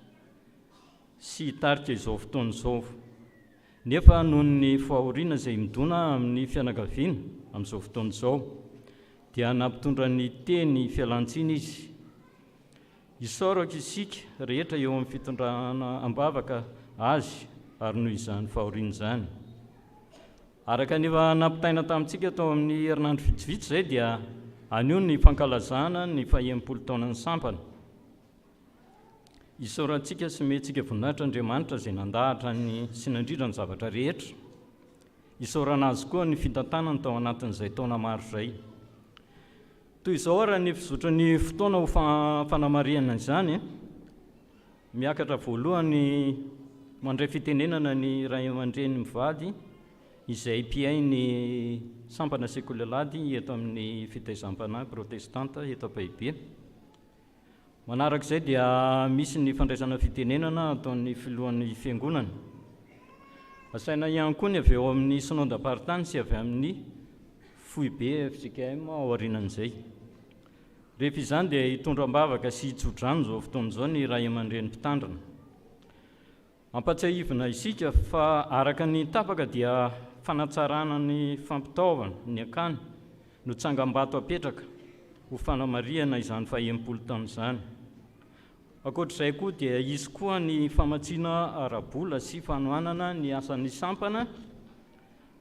sy hitarika izao fotoana izao nefa noho ny fahoriana izay midona amin'ny fianakaviana amin'izao fotoana izao dia nampitondra ny teny fialantsiny izy isaorako isika rehetra eo amin'ny fitondrana ambavaka azy ary noho izany fahoriana izany. Araka nefa nampitaina tamintsika tao amin'ny herinandro vitsivitsy izay dia anio ny fankalazana ny faha-80 taona ny sampana. Isaorantsika sy mentsika voninahitra Andriamanitra izay nandahatra ny sy nandrindra ny zavatra rehetra. Isaorana azy koa ny fitantanany tao anatin'izay taona maro izay. Toy izao ara ny fizotry ny fotoana ho fanamariana izany, miakatra voalohany mandray fitenenana ny ray aman-dreny mivady izay mpiay ny sampana sekoly eto amin'ny fitaizam-panahy protestanta eto Pahibe. Manarak'izay dia misy ny fandraisana fitenenana ataon'ny filohan'ny fiangonana. Asaina ihany koa ny avy eo amin'ny synodam-paritany sy avy amin'ny foibe FCKM aorianan'izay. Rehefa izany dia hitondram-bavaka sy 𝗔𝗡𝗔𝗛 izao fotoana izao ny ray aman-dreny mpitandrina. Mampatsiahivina isika fa araka ny tapaka dia fanatsarana ny fampitaovana ny akany no tsangam-bato apetraka ho fanamariana izany faha-80 taona izany. Ankoatr'izay koa dia izy koa ny famatsiana ara-bola sy fanohanana ny asan'ny sampana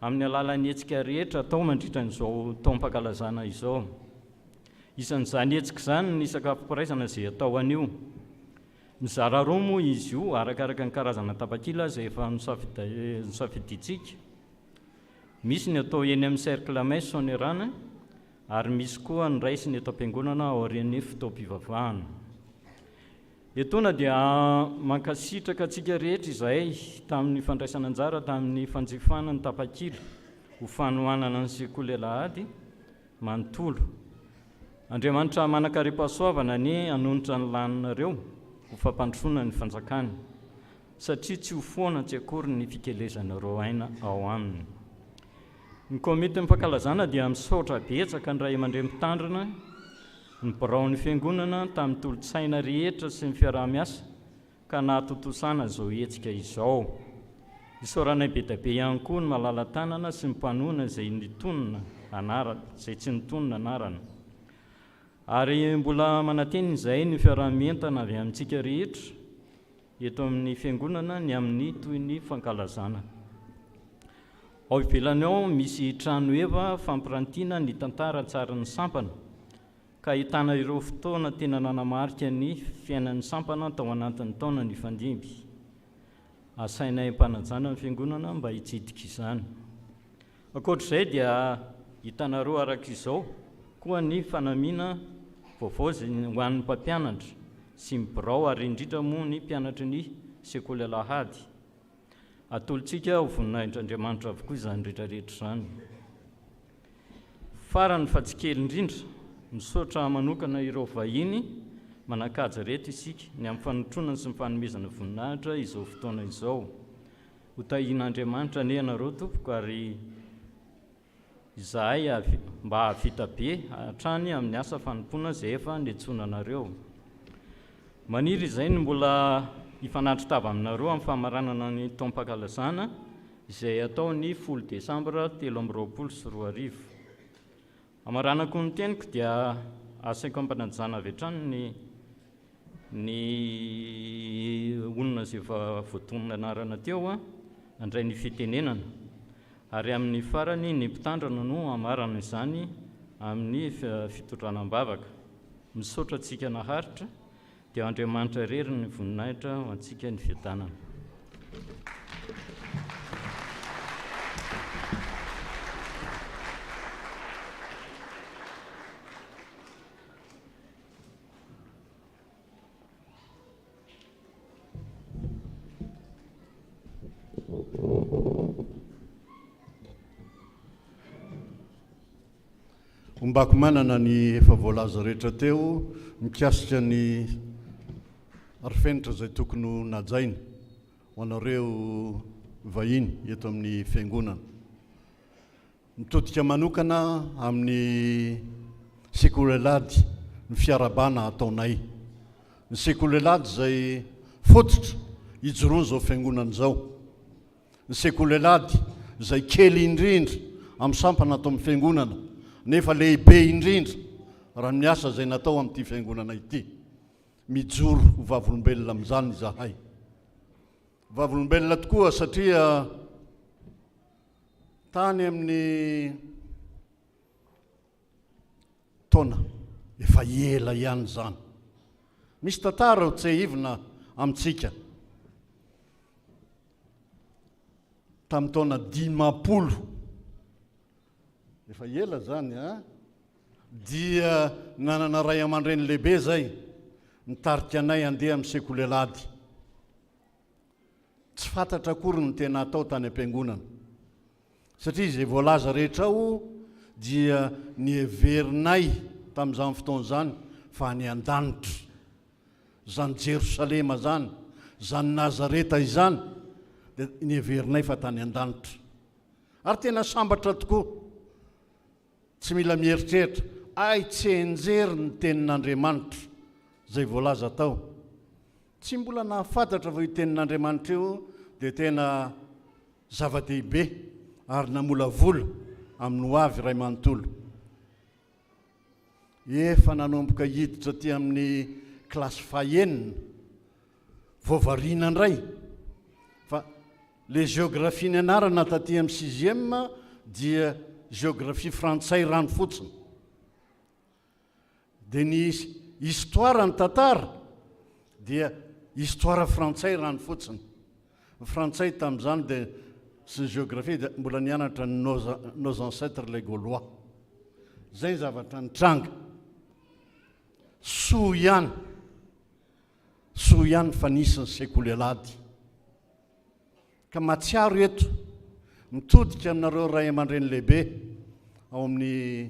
amin'ny alalan'ny hetsika rehetra atao mandritra n'izao taom-pankalazana izao. Isan'izany hetsika izany ny sakafom-piraisana izay atao anio. Mizara roa moa izy io arakaraka ny karazana tapakila izay efa nosafiditsika. Misy ny atao eny amin'ny cercle maiso ny rana, ary misy koa ny raisiny eto am-piangonana aorian'ny fotoam-pivavahana. Etona dia mankasitraka antsika rehetra izay tamin'ny fandraisana anjara tamin'ny fanjifana ny tapakila ho fanohanana ny sekoly alahady manontolo. Andriamanitra manakariam-pahasoavana ny hanonitra ny laninareo ho fampandrosoana ny fanjakany, satria tsy ho foana tsy akory ny fikelezanareo aina ao aminy. Ny komity fankalazana dia misaotra betsaka ny ray aman-dreny mpitandrina, ny biraon'ny fiangonana tamin'ny tolotsaina rehetra sy ny fiaraha-miasa ka nahatotosana izao hetsika izao. Isaorana be dia be ihany koa ny malala-tanana sy ny mpanona izay nitonona anarana, izay tsy nitonona anarana. Ary mbola mananteny izay ny fiaraha-mientana avy amintsika rehetra eto amin'ny fiangonana ny amin'ny toy ny fankalazana. Ao ivelany ao misy trano eva fampirantiana ny tantara tsara ny sampana, ka ahitana ireo fotoana tena nanamarika ny fiainan'ny sampana tao anatin'ny taona ny fandimby. Asaina impanajana ny fiangonana mba hitsidika izany. Ankoatr'izay dia hitanareo arak'izao koa ny fanamiana vaovao ho an'ny mpampianatra sy mibirao ary indrindra moa ny mpianatry ny sekoly alahady. Atolontsika ho voninahitr'Andriamanitra avokoa izany rehetrarehetra izany. Farany fa tsy kely indrindra, misaotra manokana ireo vahiny manan-kaja rehetra isika ny amin'ny fanotronana sy ny fanomezana voninahitra izao fotoana izao. Ho tahian'Andriamanitra ny ianareo tompoko, ary izahay mba havita be hatrany amin'ny asa fanompoana izay efa niantsoana anareo. Maniry izay ny mbola hifanatitra tava aminareo amin'ny famaranana ny taom-pankalazana izay atao ny 10 Desambra 2022. Amaranako ny teniko dia asaiko ampanajana avy hatrany ny olona izay efa voatonona anarana teo handray ny fitenenana, ary amin'ny farany ny mpitandrina no amarana izany amin'ny fitondranam-bavaka. Misaotra antsika naharitra dia Andriamanitra rery ny voninahitra ho antsika ny fiadanana. Ombako manana ny efa voalaza rehetra teo mikasika ny arifenitra izay tokony ho najaina ho anareo vahiny eto amin'ny fiangonana. Mitodika manokana amin'ny sekoly alahady ny fiarabana ataonay. Ny sekoly alahady izay fototra hijoroana izao fiangonana izao. Ny sekoly alahady izay kely indrindra amin'ny sampana atao amin'ny fiangonana, nefa lehibe indrindra raha ny asa izay natao amin'ity fiangonana ity. Mijoro ho vavolombelona amin'izany izahay. vavolombelona tokoa satria tany amin'ny taona efa ela ihany zany. Misy tantara ho tsehivina amintsika tamin'ny taona 50, efa ela zany a, dia nanana ray aman-dreny lehibe zay nitarika anay andeha amin'ny sekolelady. Tsy fantatra akory ny tena atao tany am-piangonana satria izay voalaza rehetra ao dia ny heverinay tamin'izany fotoana zany fa ny an-danitra, zany Jerosalema zany, zany Nazareta izany, dia ny heverinay fa tany an-danitra. Ary tena sambatra tokoa, tsy mila mieritreritra, ay tsy enjery ny tenin'Andriamanitra zay voalaza tao. Tsy mbola nahafantatra fa io tenin'Andriamanitra io dia tena zava-dehibe ary namolavola amin'ny ho avy ray manontolo. Efa nanomboka hiditra aty amin'ny klasy fahaenina, voavariana indray, fa le géographie ny anarana taty amin'ny 6e dia géographie frantsay rano fotsiny. Dia ny histoire ny tantara dia histoire frantsay rano fotsiny. Frantsay tamin'izany dia sy géographie dia mbola nianatra nos ancêtres les Gaulois. Zay zavatra nitranga. Soa ihany fa nisy ny sekolelady. Ka matsiaro eto mitodika aminareo ray aman-dreny lehibe ao amin'ny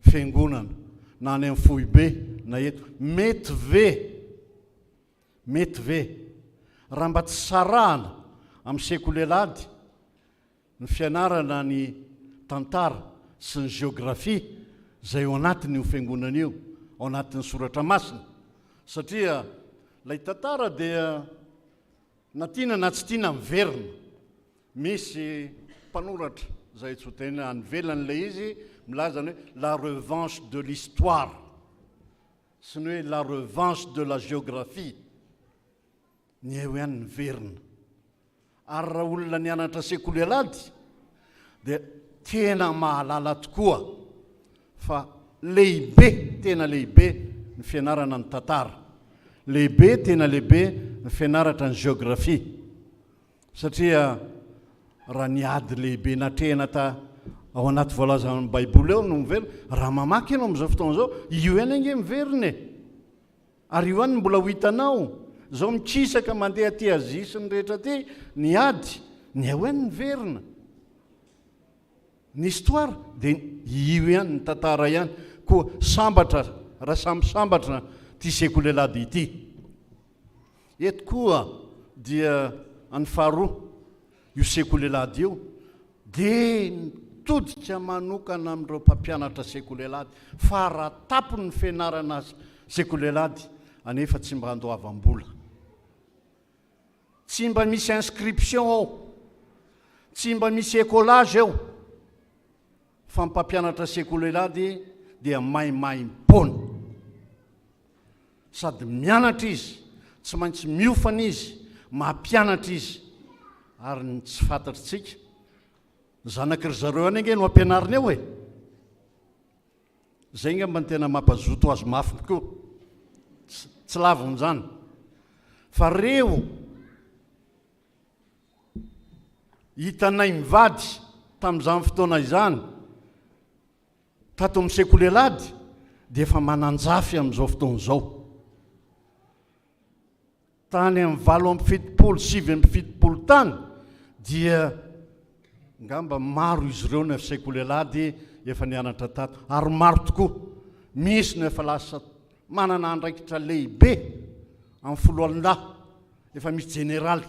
fiangonana na any amin'ny foibe na eto, mety ve raha mba tsy sarahana amin'ny sekolelady ny fianarana ny tantara sy ny géographie zay ao anatin'io fiangonana io, ao anatin'ny soratra masina. Satria lay tantara dia na tiana na tsy tiana miverina. Misy mpanoratra zay tsotaina anivelan'ilay izy milaza ny hoe la revanche de l'histoire, sy ny hoe la revanche de la géographie. Ny eo ihany niverina. Ary raha olona nianatra sekolelady dia tena mahalala tokoa fa lehibe, tena lehibe ny fianarana ny tantara, lehibe, tena lehibe ny fianaratra ny géographie. Satria raha niady lehibe natrehana ao anaty voalaza amin'ny baiboly eo no miverina, raha mamaky ianao amin'izao fotoana izao, io ihany ange miverina e. Ary io ihany mbola ho hitanao, zao mikisaka mandeha aty Azia sy ny rehetra aty, niady, ny ao ihany niverina. Ny histoire dia io ihany ny tantara ihany, koa sambatra, raha samy sambatra ty sekolelady ity. Eto koa dia any faharoa, io sekolelady io dia mitodika manokana amin'ireo mpampianatra sekolelady fa raha tapony ny fianarana sekolelady anefa tsy mba handoavam-bola, tsy mba misy inscription ao, tsy mba misy écolage ao, fa mpampianatra sekolelady dia maimaimpona, sady mianatra izy, tsy maintsy miofana izy, mampianatra izy. Ary ny tsy fantatritsika, zanak'ry zareo any ange no ampianariny eo e. Zay nga mba ny tena mampazoto azy mafy koa, tsy laviny zany. Fa reo hitanay mivady tamin'izany fotoana izany, tato amin'ny sekolelady, dia efa mananjafy amin'izao fotoana izao. Tany amin'ny 7-7 tany dia ngamba maro izy ireo ny sekolelady efa nianatra tato, ary maro tokoa misy no efa lasa manana andraikitra lehibe amin'ny foloalindahy, efa misy généraly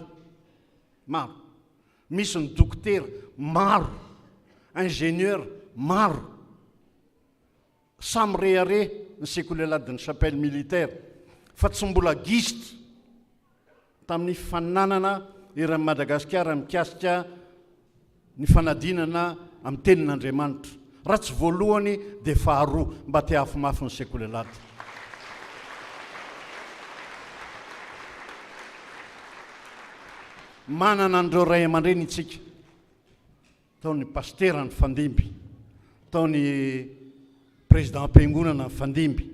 maro, misy ny dokotera maro, ingénieur maro, samy rehare ny sekolelady ny chapelle militaire, fa tsy mbola gisitra tamin'ny fananana eran'i Madagasikara mikasika ny fanadinana amin'ny tenin'Andriamanitra. Raha tsy voalohany dia faharoa mba te hafimafy ny sekolelady. manana andreo ray aman-dreny itsika, tao ny pastera ny fandimby, tao ny président am-piangonana ny fandimby,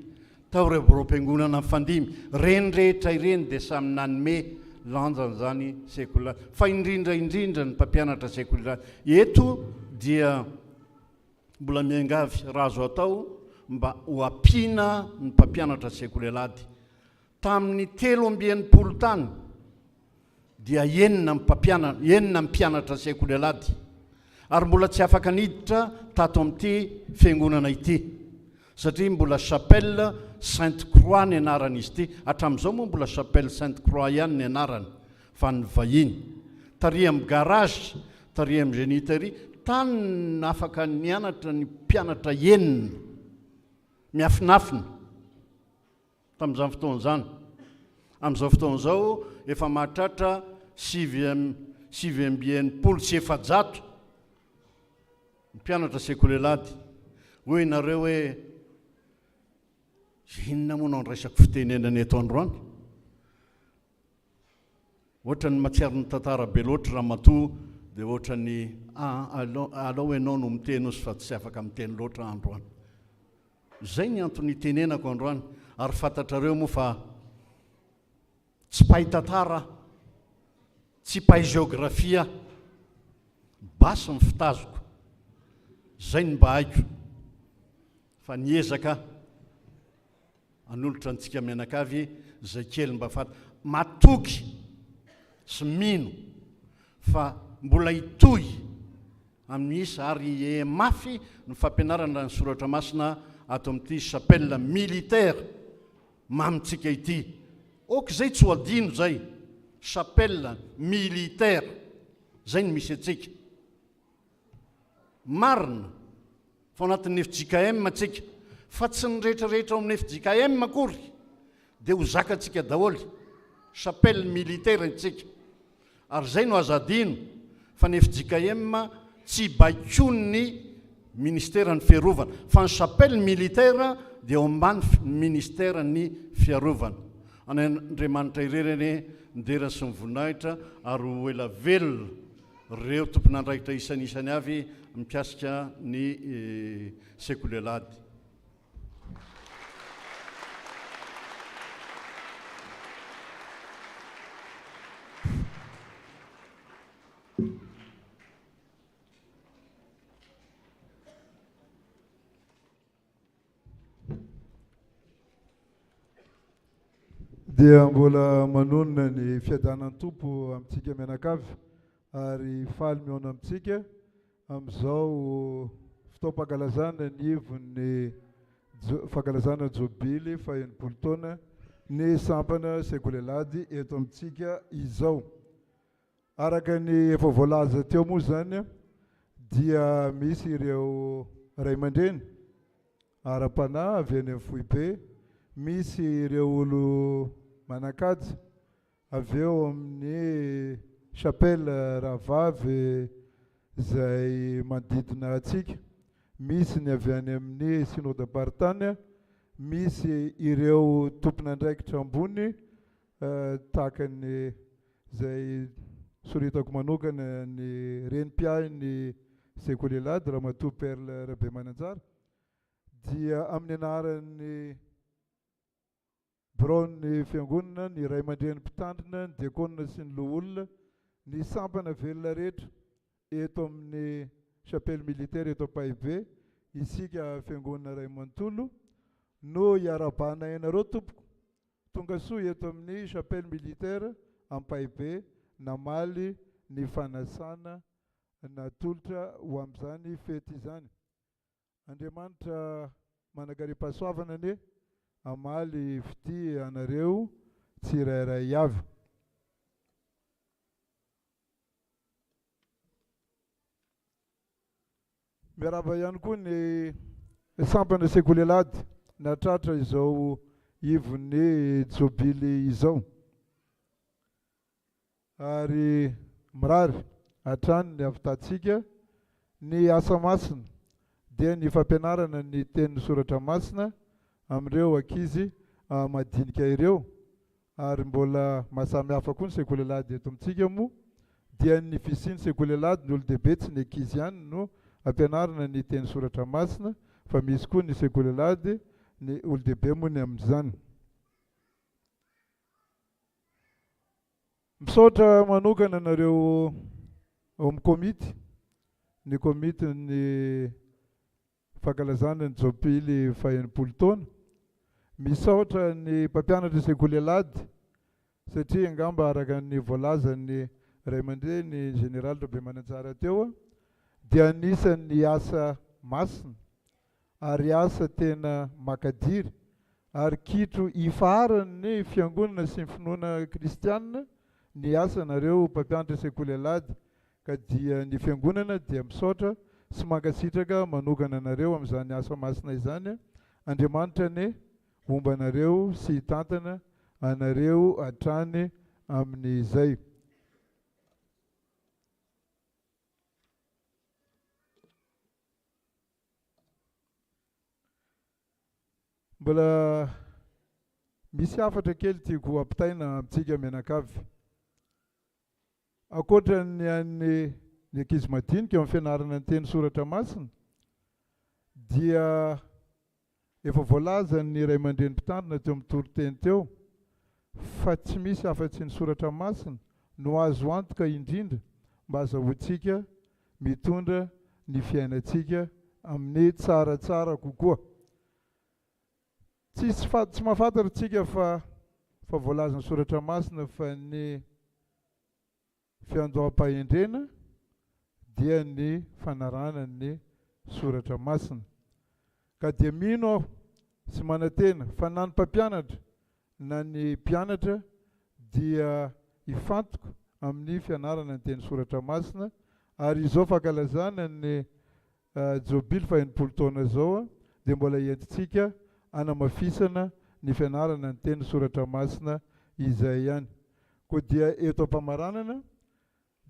tao rebro-piangonana ny fandimby, reny rehetra ireny dia samy nanome lanjany zany sekola, fa indrindra ny mpampianatra sekola. Eto dia mbola miangavy raha azo atao mba ho ampiana ny mpampianatra sekolelady. Tamin'ny 3 tany dia enina mpianatra sekolelady, ary mbola tsy afaka niditra tato amin'ity fiangonana ity, satria mbola chapelle Sainte-Croix ny anaran'izy ity. Hatramin'izao moa mbola chapelle Sainte-Croix ihany ny anarany, fa ny vahiny. Tary amin'ny garage, tary amin'ny géniterie, tany afaka nianatra ny mpianatra enina miafinafina tamin'izany fotoan'izany. Amin'izao fotoan'izao efa mahatratra 790 mpianatra sekolelady. Hoy nareo hoe inona moa no resaka fitenenany eto androany? Ohatra ny matsiaro ny tantara be loatra raha matoa dia ohatra ny alao ianao no miteny osy fa tsy afaka miteny loatra androany. Zay ny antony tenenako androany, ary fantatrareo moa fa tsy pahay tantara, tsy pahay géographia, basy ny fitazoko. Zay ny mba haiko, fa niezaka anolotra antsika mianakavy zay kely mba fata matoky sy mino fa mbola hitohy amin'ny isa ary mafy ny fampianarana ny soratra masina ato amin'ity chapelle militaire mamitsika ity. Ok zay tsy ho adino zay, chapelle militaire zay ny misy atsika. Marina fa anatin'ny 𝗧𝗥𝗜𝗡 atsika, fa tsy ny rehetrarehetra ao amin'ny 𝗧𝗥𝗜𝗡 akory dia ho zakatsika daholy chapelle militaire itsika. Ary zay no azo adino fa ny 𝗧𝗥𝗜𝗡 tsy baikony ministère ny fiarovana, fa ny chapelle militaire dia ao ambany ministère ny fiarovana. Andriamanitra ireny nidera sy ny voninahitra ary ho ela velona reo tompon'andraikitra isan'isany avy mikasika ny sekolelady. Dia mbola manonona ny fiadanan'ny tompo amintsika mianakavy ary faly miona amintsika amin'izao fotoam-pankalazana ny ivon'ny fankalazana jobily faha-80 taona ny sampana sekolelady eto amintsika izao. Araka ny efa voalaza teo moa zany dia misy ireo ray aman-dreny ara-panahy avy any amin'ny foibe, misy ireo olo manan-kaja avy eo amin'ny chapelle Rahavavy izay manodidina atsika, misy ny avy any amin'ny synodam-paritany, misy ireo tompon'andraikitra ambony tahaka ny izay soritako manokana ny renim-piahin'ny sekolelady Ramatoa Perle Rabemananjara, dia amin'ny anaran'ny Braon'ny fiangonana, ny ray aman-dren'ny mpitandrina, ny diakonina sy ny loholona, ny sampana velona rehetra eto amin'ny chapelle militaire eto Ampahibe, isika fiangonana ray amanontolo no hiarabana ianareo tompoko tonga soa eto amin'ny chapelle militaire Ampahibe namaly ny fanasana natolotra ho amin'izany fety izany. Andriamanitra manakariam-pahasoavana anie amaly fity anareo tsirairay avy. Miaraba ihany koa ny sampana sekolelady natratra izao ivon'ny jobily izao, ary mirary hatrany ny avitantsika ny asa masina dia ny fampianarana ny tenin'ny soratra masina amin'ireo ankizy madinika ireo, ary mbola mahasamy hafa koa ny sekolelady eto amintsika moa dia ny fisiany sekoly alady ny olo-dehibe tsy ny ankizy ihany no ampianarana ny teny soratra masina fa misy koa ny sekoly alady ny olo-dehibe moa ny amin'izany. Misaotra manokana anareo ao amin'ny komity, ny komity ny fankalazana ny jobily faha-80 taona. Misaotra ny mpampianatra sekoly alady satria angamba araka ny voalazan'ny ray aman-dreny Général Bedmananjara teo dia anisan'ny asa masina ary asa tena makadiry ary kitro ifaran'ny fiangonana sy ny finoana kristianina ny asa nareo mpampianatra sekoly alady ka dia ny fiangonana dia misaotra sy mankasitraka manokana anareo amin'izany asa masina izany. Andriamanitra ny omba anareo sy hitantana anareo hatrany amin'izay. Mbola misy hafatra kely tiako ampitaina amintsika mianakavy. Ankoatran'ny an'ny ankizy madinika eo amin'ny fianarana ny teny soratra masina dia efa voalazan'ny ray aman-dreny mpitandrina teo amin'ny toriteny teo fa tsy misy afa-tsy ny soratra masina no azo antoka indrindra mba azahoantsika mitondra ny fiainantsika amin'ny tsaratsara kokoa. Tsy mahafantatritsika fa voalazan'ny soratra masina fa ny fiandoham-pahendrena dia ny fanarana ny soratra masina. Ka dia mino aho sy manantena fa na ny mpampianatra na ny mpianatra dia ifantoko amin'ny fianarana ny teny soratra masina ary izao fankalazana ny jobily faha-80 taona zao dia mbola entintsika anamafisana ny fianarana ny teny soratra masina izay ihany. Koa dia eto am-pamaranana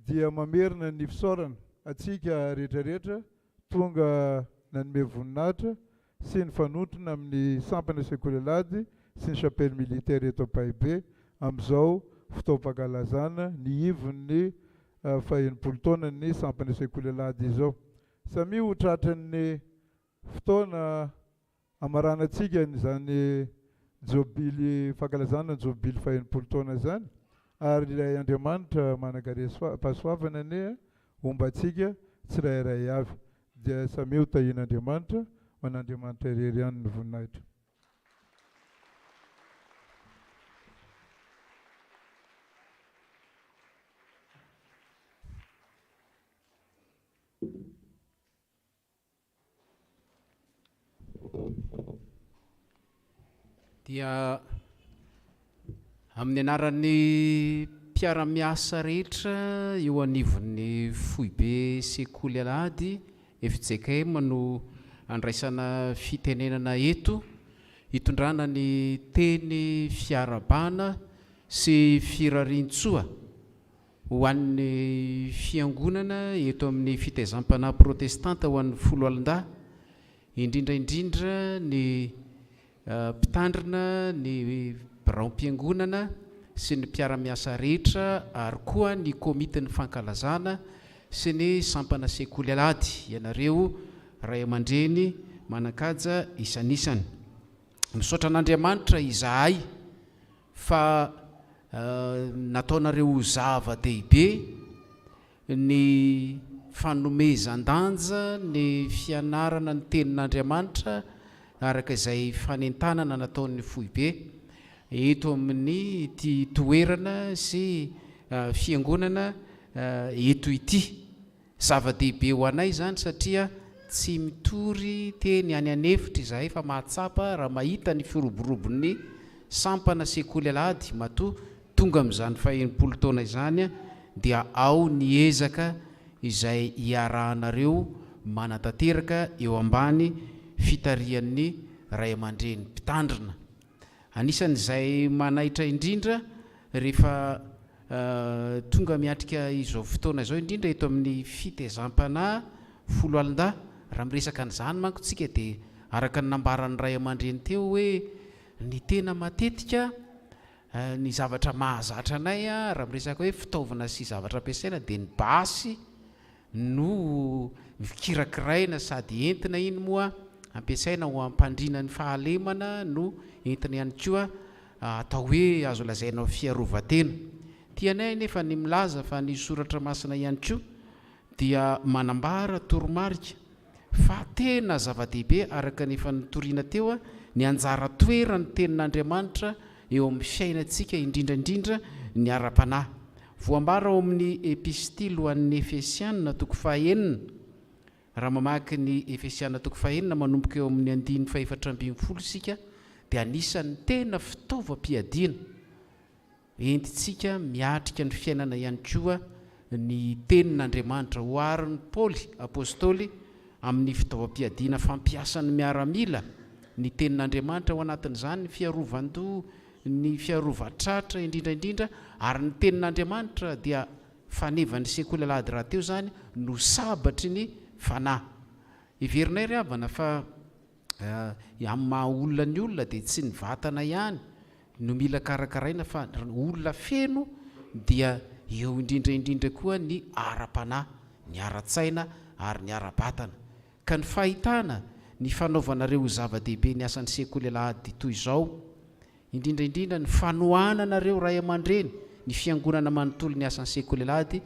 dia mamerina ny fisaorana atsika rehetrarehetra tonga nanome voninahitra sy ny fanotrona amin'ny sampana sekoly alady sy ny chapelle militaire eto Ampahibé amin'izao fotoam-pankalazana ny ivon'ny faha-80 taona ny sampana sekoly alady izao. Samy ho tratran'ny fotoana amaranantsika n'izany jobily fankalazana ny jobily faha-80 taona zany ary ilay Andriamanitra manankaria-pahasoavana ny ombantsika tsirairay avy dia samy ho tahian'Andriamanitra man'Andriamanitra irery ihany ny voninahitra. Dia amin'ny anaran'ny mpiara-miasa rehetra eo anivon'ny foibe sekoly alady 𝗧𝗥𝗜𝗡 no andraisana fitenenana eto hitondrana ny teny fiarabana sy firarian-tsoa ho an'ny fiangonana eto amin'ny fitaizam-panahy protestanta ho an'ny folo alin-dahy indrindraindrindra ny mpitandrina ny biraom-piangonana sy ny mpiara-miasa rehetra ary koa ny komity ny fankalazana sy ny sampana sekoly alady ianareo ray aman-dreny manan-kaja isanisany. Misaotra an'Andriamanitra izahay fa nataonareo zava-dehibe ny fanomezan-danja ny fianarana ny tenin'Andriamanitra araka izay fanentanana nataon'ny foibe eto amin'ny ity toerana sy fiangonana eto ity. Zava-dehibe ho anay zany satria tsy mitory teny any anefitra izahay fa mahatsapa raha mahita ny firoborobon'ny sampana sekoly alady matoa tonga amin'izany faha-80 taona izany dia ao ny ezaka izay iarahanareo manatanteraka eo ambany fitarian'ny ray aman-dreny mpitandrina. Anisan'izay manaitra indrindra rehefa tonga miatrika izao fotoana izao indrindra eto amin'ny fitaizam-panahy folo alin-dahy raha miresaka an'izany manko tsika dia araka ny nambaran'ny ray aman-dreny teo hoe ny tena matetika ny zavatra mahazatra anay raha miresaka hoe fitaovana sy zavatra ampiasaina dia ny basy no kirakiraina sady entina iny moa ampiasaina ho ampandrina ny fahalemana no entina ihany koa atao hoe azo lazaina fiarovatena. Tianay nefa ny milaza fa ny soratra masina ihany koa dia manambara toromarika fa tena zava-dehibe araka ny efa nitoriana teo ny anjara toerany tenin'Andriamanitra eo amin'ny fiainantsika indrindraindrindra ny ara-panahy. Voambara ao amin'ny epistily ho an'ny Efesianina toko 4 raha mamaky ny Efesianina toko 4 manomboka eo amin'ny 4:12 sika dia anisan'ny tena fitaovam-piadiana entitsika miatrika ny fiainana ihany koa ny tenin'Andriamanitra. Hoariny Paoly apôstôly amin'ny fitaovam-piadiana fampiasany miaramila ny tenin'Andriamanitra ao anatin'izany ny fiarovan-doha, ny fiarovan-tratra indrindraindrindra, ary ny tenin'Andriamanitra dia fanevany sekoly alady raha teo zany no sabatry ny fanahy. Iverinay ry havana fa amin'ny maha olona ny olona dia tsy ny vatana ihany no mila karakaraina fa olona feno dia eo indrindraindrindra koa ny ara-panahy, ny ara-tsaina ary ny ara-batana. Ka ny fahitana ny fanaovanareo zava-dehibe ny asan'ny sekoly alahady toy izao, indrindraindrindra ny fanohananareo ray aman-dreny ny fiangonana manontolo ny asan'ny sekoly alahady,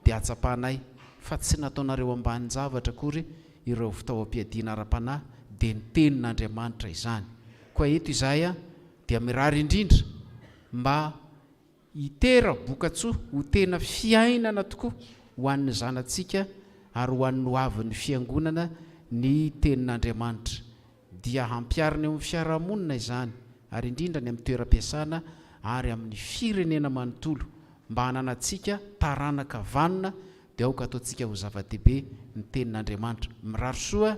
dia atsapanay fa tsy nataonareo ambany zavatra akory ireo fitaovam-piadiana ara-panahy dia ny tenin'Andriamanitra izany. Koa eto izahay dia mirary indrindra mba hitera bokatsoa ho tena fiainana tokoa ho an'ny zanantsika ary ho an'ny hoavin'ny fiangonana ny tenin'Andriamanitra, dia hampiarina eo amin'ny fiarahamonina izany ary indrindra ny amin'ny toeram-piasana ary amin'ny firenena manontolo mba hananantsika taranaka vanona dia aoka ataontsika ho zava-dehibe ny tenin'Andriamanitra. Mirary soa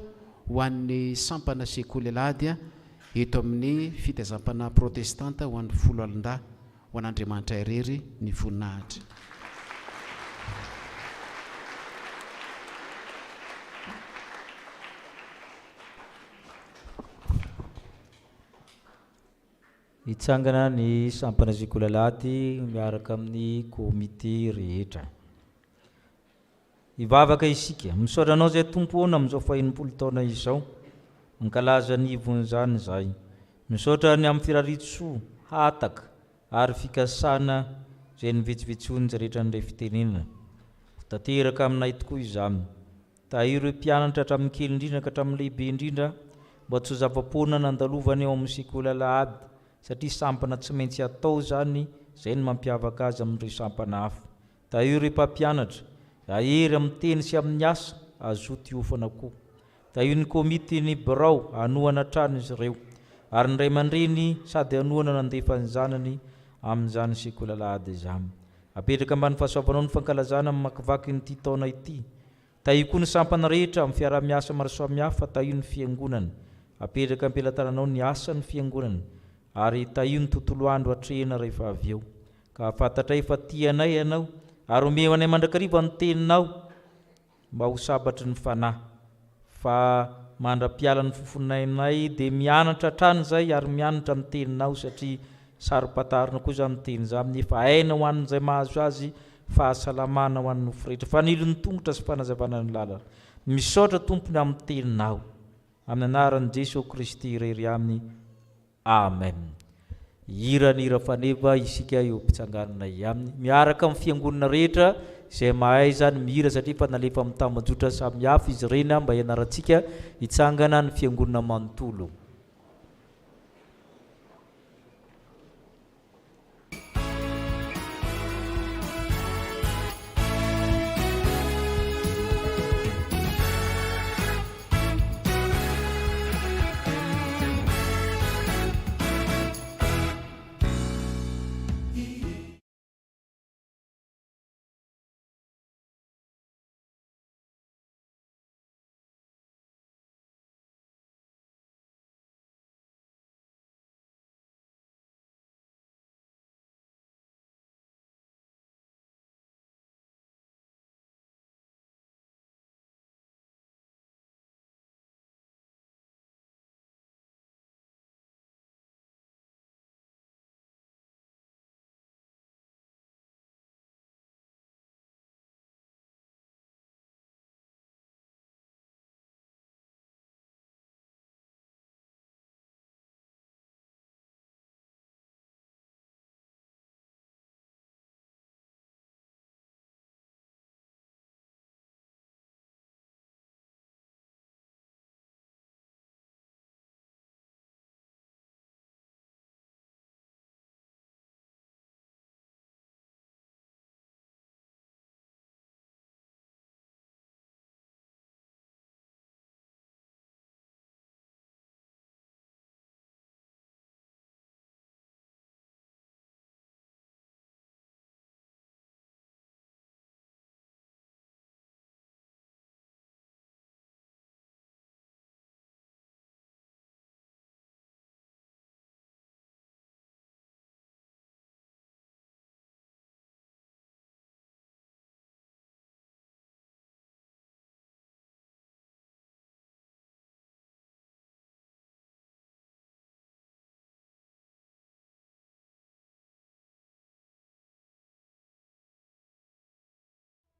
ho an'ny sampana sekoly alahady eto amin'ny fitezam-panahy protestanta ho an'ny folo alin-dahy, ho an'Andriamanitra irery ny voninahitra. Hitsangana ny sampana sekoly alahady miaraka amin'ny komite rehetra. Ivavaka isika misaotra anao zay tompoana amin'izao faha-80 taona izao, mankalaza ny ivon'izany izay. Misaotra ny amin'ny firaritso hataka ary fikasana izay nivetsivetsony rehetra n'ilay fitenenana. Tanteraka aminay tokoa izany. Tahiry ireo mpianatra hatramin'ny kely indrindra ka hatramin'ny lehibe indrindra mba tsy ho zava-poana nandalovana eo amin'ny sekoly alahady, satria sampana tsy maintsy atao zany, izay no mampiavaka azy amin'ireo sampana hafa. Tahiry ireo mpampianatra ahery amin'ny teny sy amin'ny asa azoty ofana koa. Tahiry ny komity ny birao anohana trano izy ireo, ary ny ray aman-dreny sady anohana nandefa ny zanany amin'izany sekoly alahady izany. Apetraka ambany fahasoavanao ny fankalazana amin'ny makivaky nyity taona ity. Tahiry koa ny sampana rehetra amin'ny fiaraha-miasa maro samihafa, tahiry ny fiangonana. Apetraka ampelantananao ny asa ny fiangonana, ary tahiry ny tontolo andro hatrehana rehefa avy eo. Ka fantatray fa tianay ianao ary omeo anay mandrakariva ny teninao mba ho sabatry ny fanahy, fa mandra-piala ny fofonainay dia mianatra trano izay ary mianatra amin'ny teninao, satria saro-patarina koa izany teny izany, nefa aina ho an'izay mahazo azy fahasalamana ho an'ny nofo rehetra, fanilon'ny tongotra sy fanazavana ny lalana. Misaotra tompony amin'ny teninao, amin'ny anaran'i Jesosy Kristy irery aminy. Amen. Hira ny hira faneva isika eo am-pitsanganana aminy, miaraka amin'ny fiangonana rehetra izay mahay zany mihira, satria fa nalefa amin'ny tambajotran samihafa izy ireny mba hianarantsika hitsangana ny fiangonana manontolo.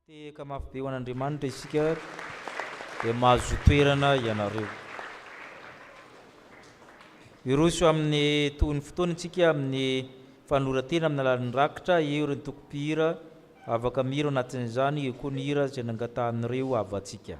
Teka mafy be ho an'Andriamanitra isika dia mahazo toerana ianareo. Iroso amin'ny toy ny fotoana isika amin'ny fanoratena amin'ny alalan'ny rakitra, eo ireny toko-pihira afaka mihira anatin'izany, eo koa ny hira izay nangatahan'ireo havatsika.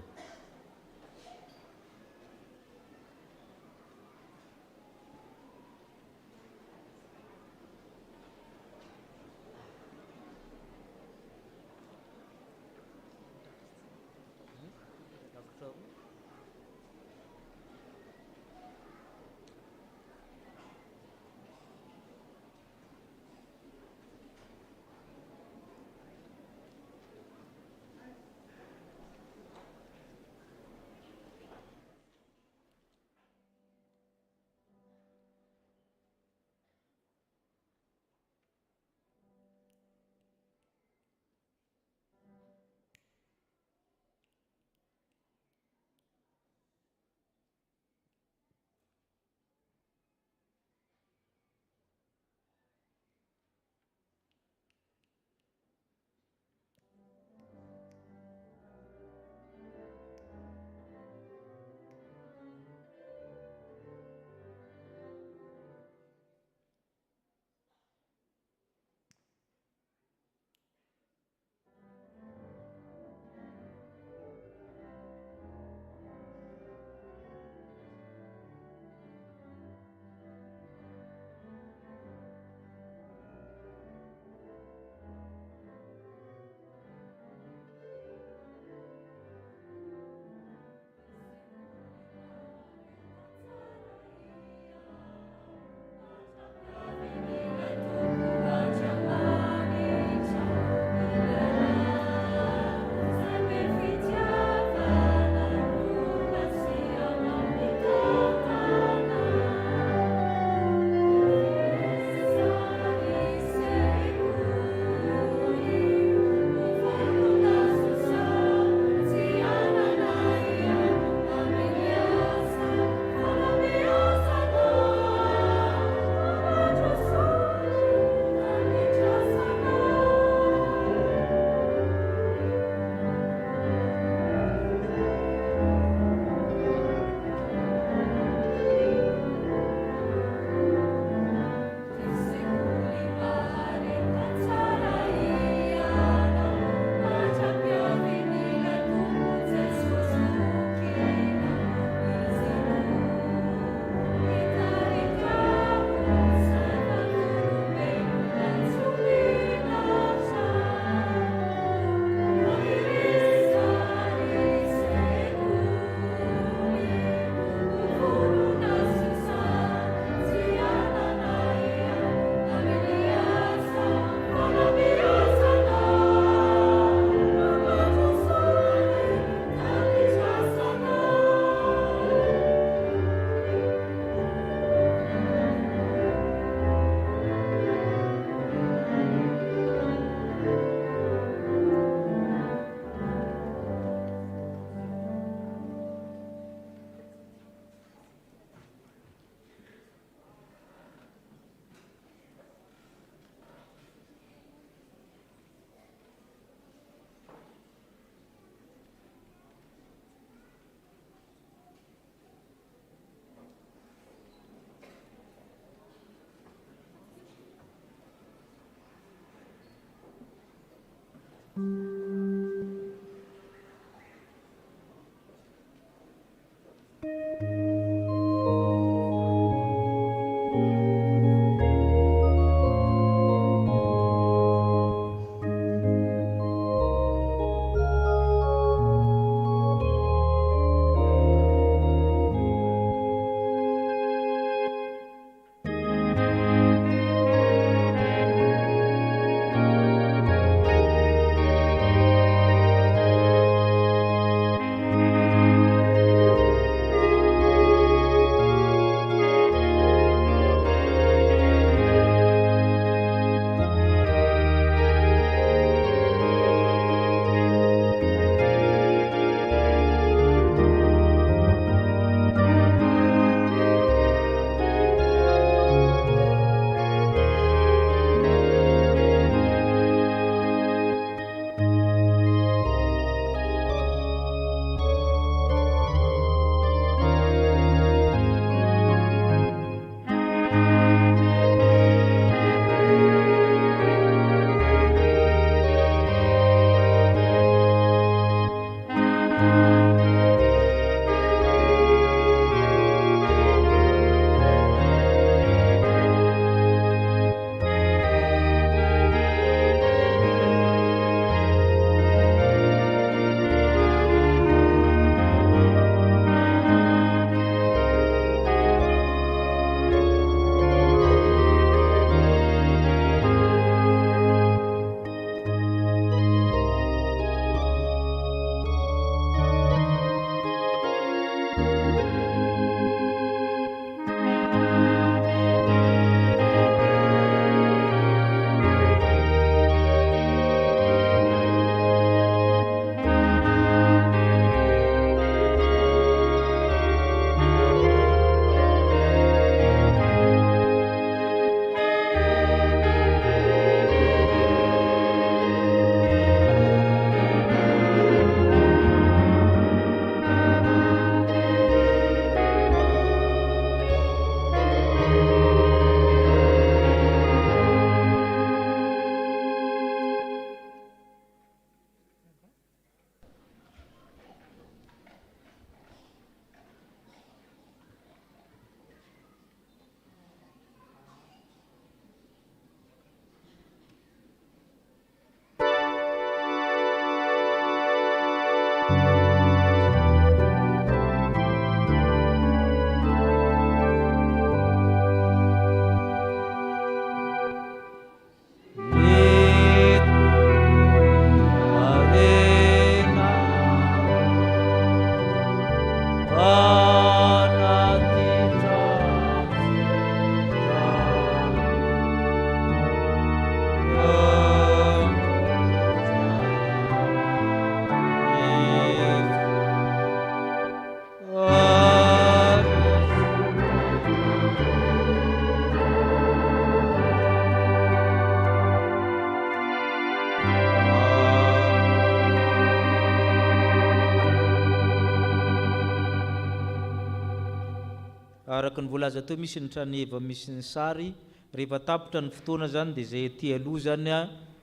araka ny voalaza teo misy ny traneva misy ny sary rehefa tapitra ny fotoana zany dia zay ty aloha zany a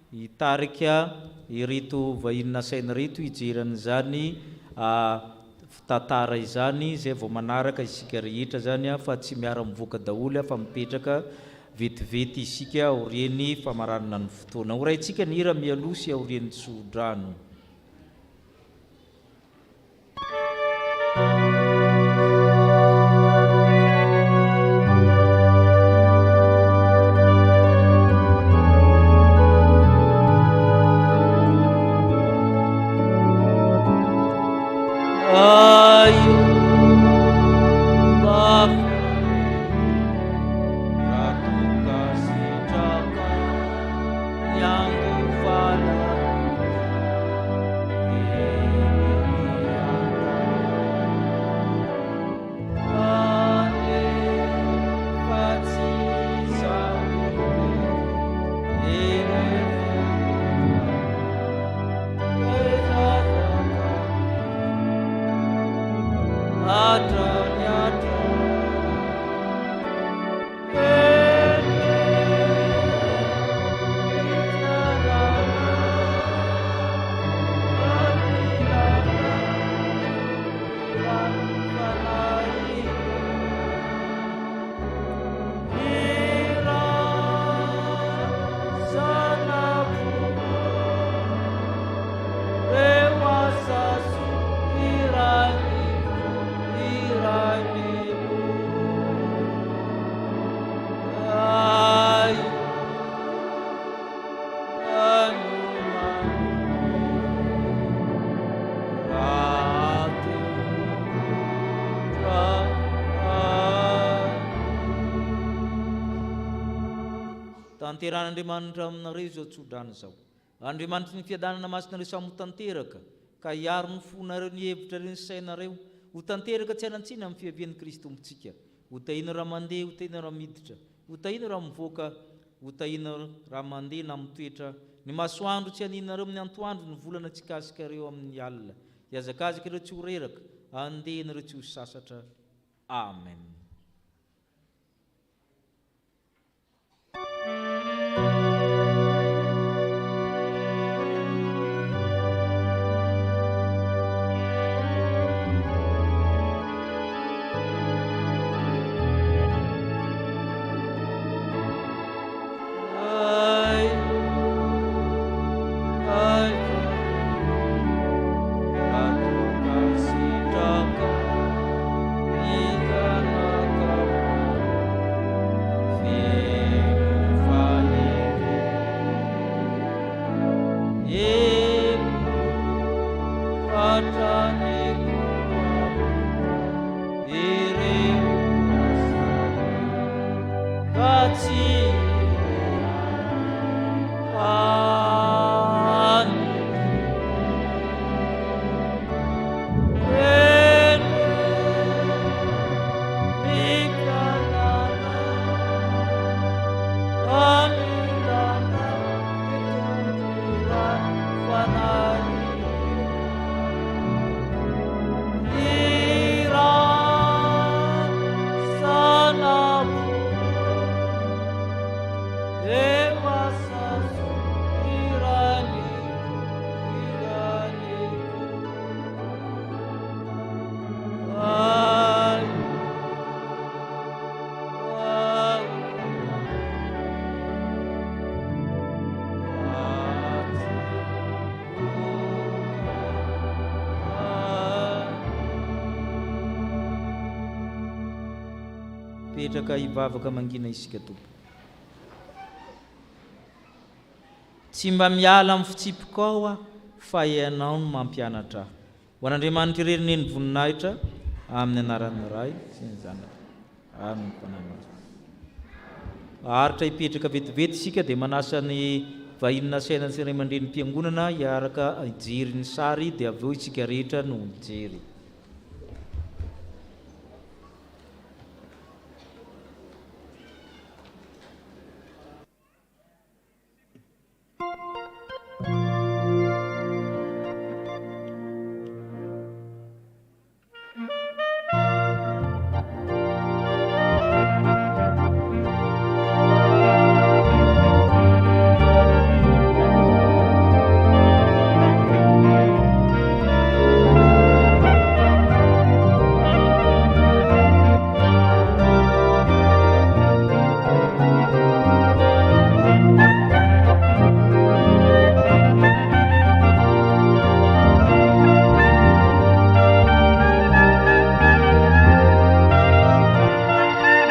hitarika ireto vahiny saina reto hijerany zany tantara izany zay vao manaraka isika rehetra zany a fa tsy miara mivoaka daholo fa mipetraka vetivety isika aoriany famaranana ny fotoana horaintsika ny hira mialoha sy aoriany tsodrano. Tanteran'Andriamanitra aminareo izao tsodrano zao. Andriamanitra ny fiadanana masinareo samy ho tanteraka ka hiaro ny fonareo ny hevitra reo ny sainareo ho tanteraka tsy hanantsina amin'ny fiavian'i Kristy Tompontsika. Ho tahina raha mandeha, ho tahina raha miditra, ho tahina raha mivoaka, ho tahina raha mandeha na mitoetra. Ny masoandro tsy haninareo amin'ny antoandro, ny volana tsy kasikareo amin'ny alina. Hiazakazaka ireo tsy ho reraka, andehanareo tsy ho sasatra. Amen. Petraka hivavaka mangina isika Tompo. Tsy mba miala amin'ny fitsipika ao fa ianao no mampianatra. Ho an'Andriamanitra ireny ny voninahitra amin'ny anaran'ny Ray sy ny Zanaka amin'ny Mpanamatra. Aritra hipetraka vetivety isika dia manasa ny vahiny saina sy ray aman-dren'ny mpiangonana hiaraka hijery ny sary dia avy eo isika rehetra no mijery.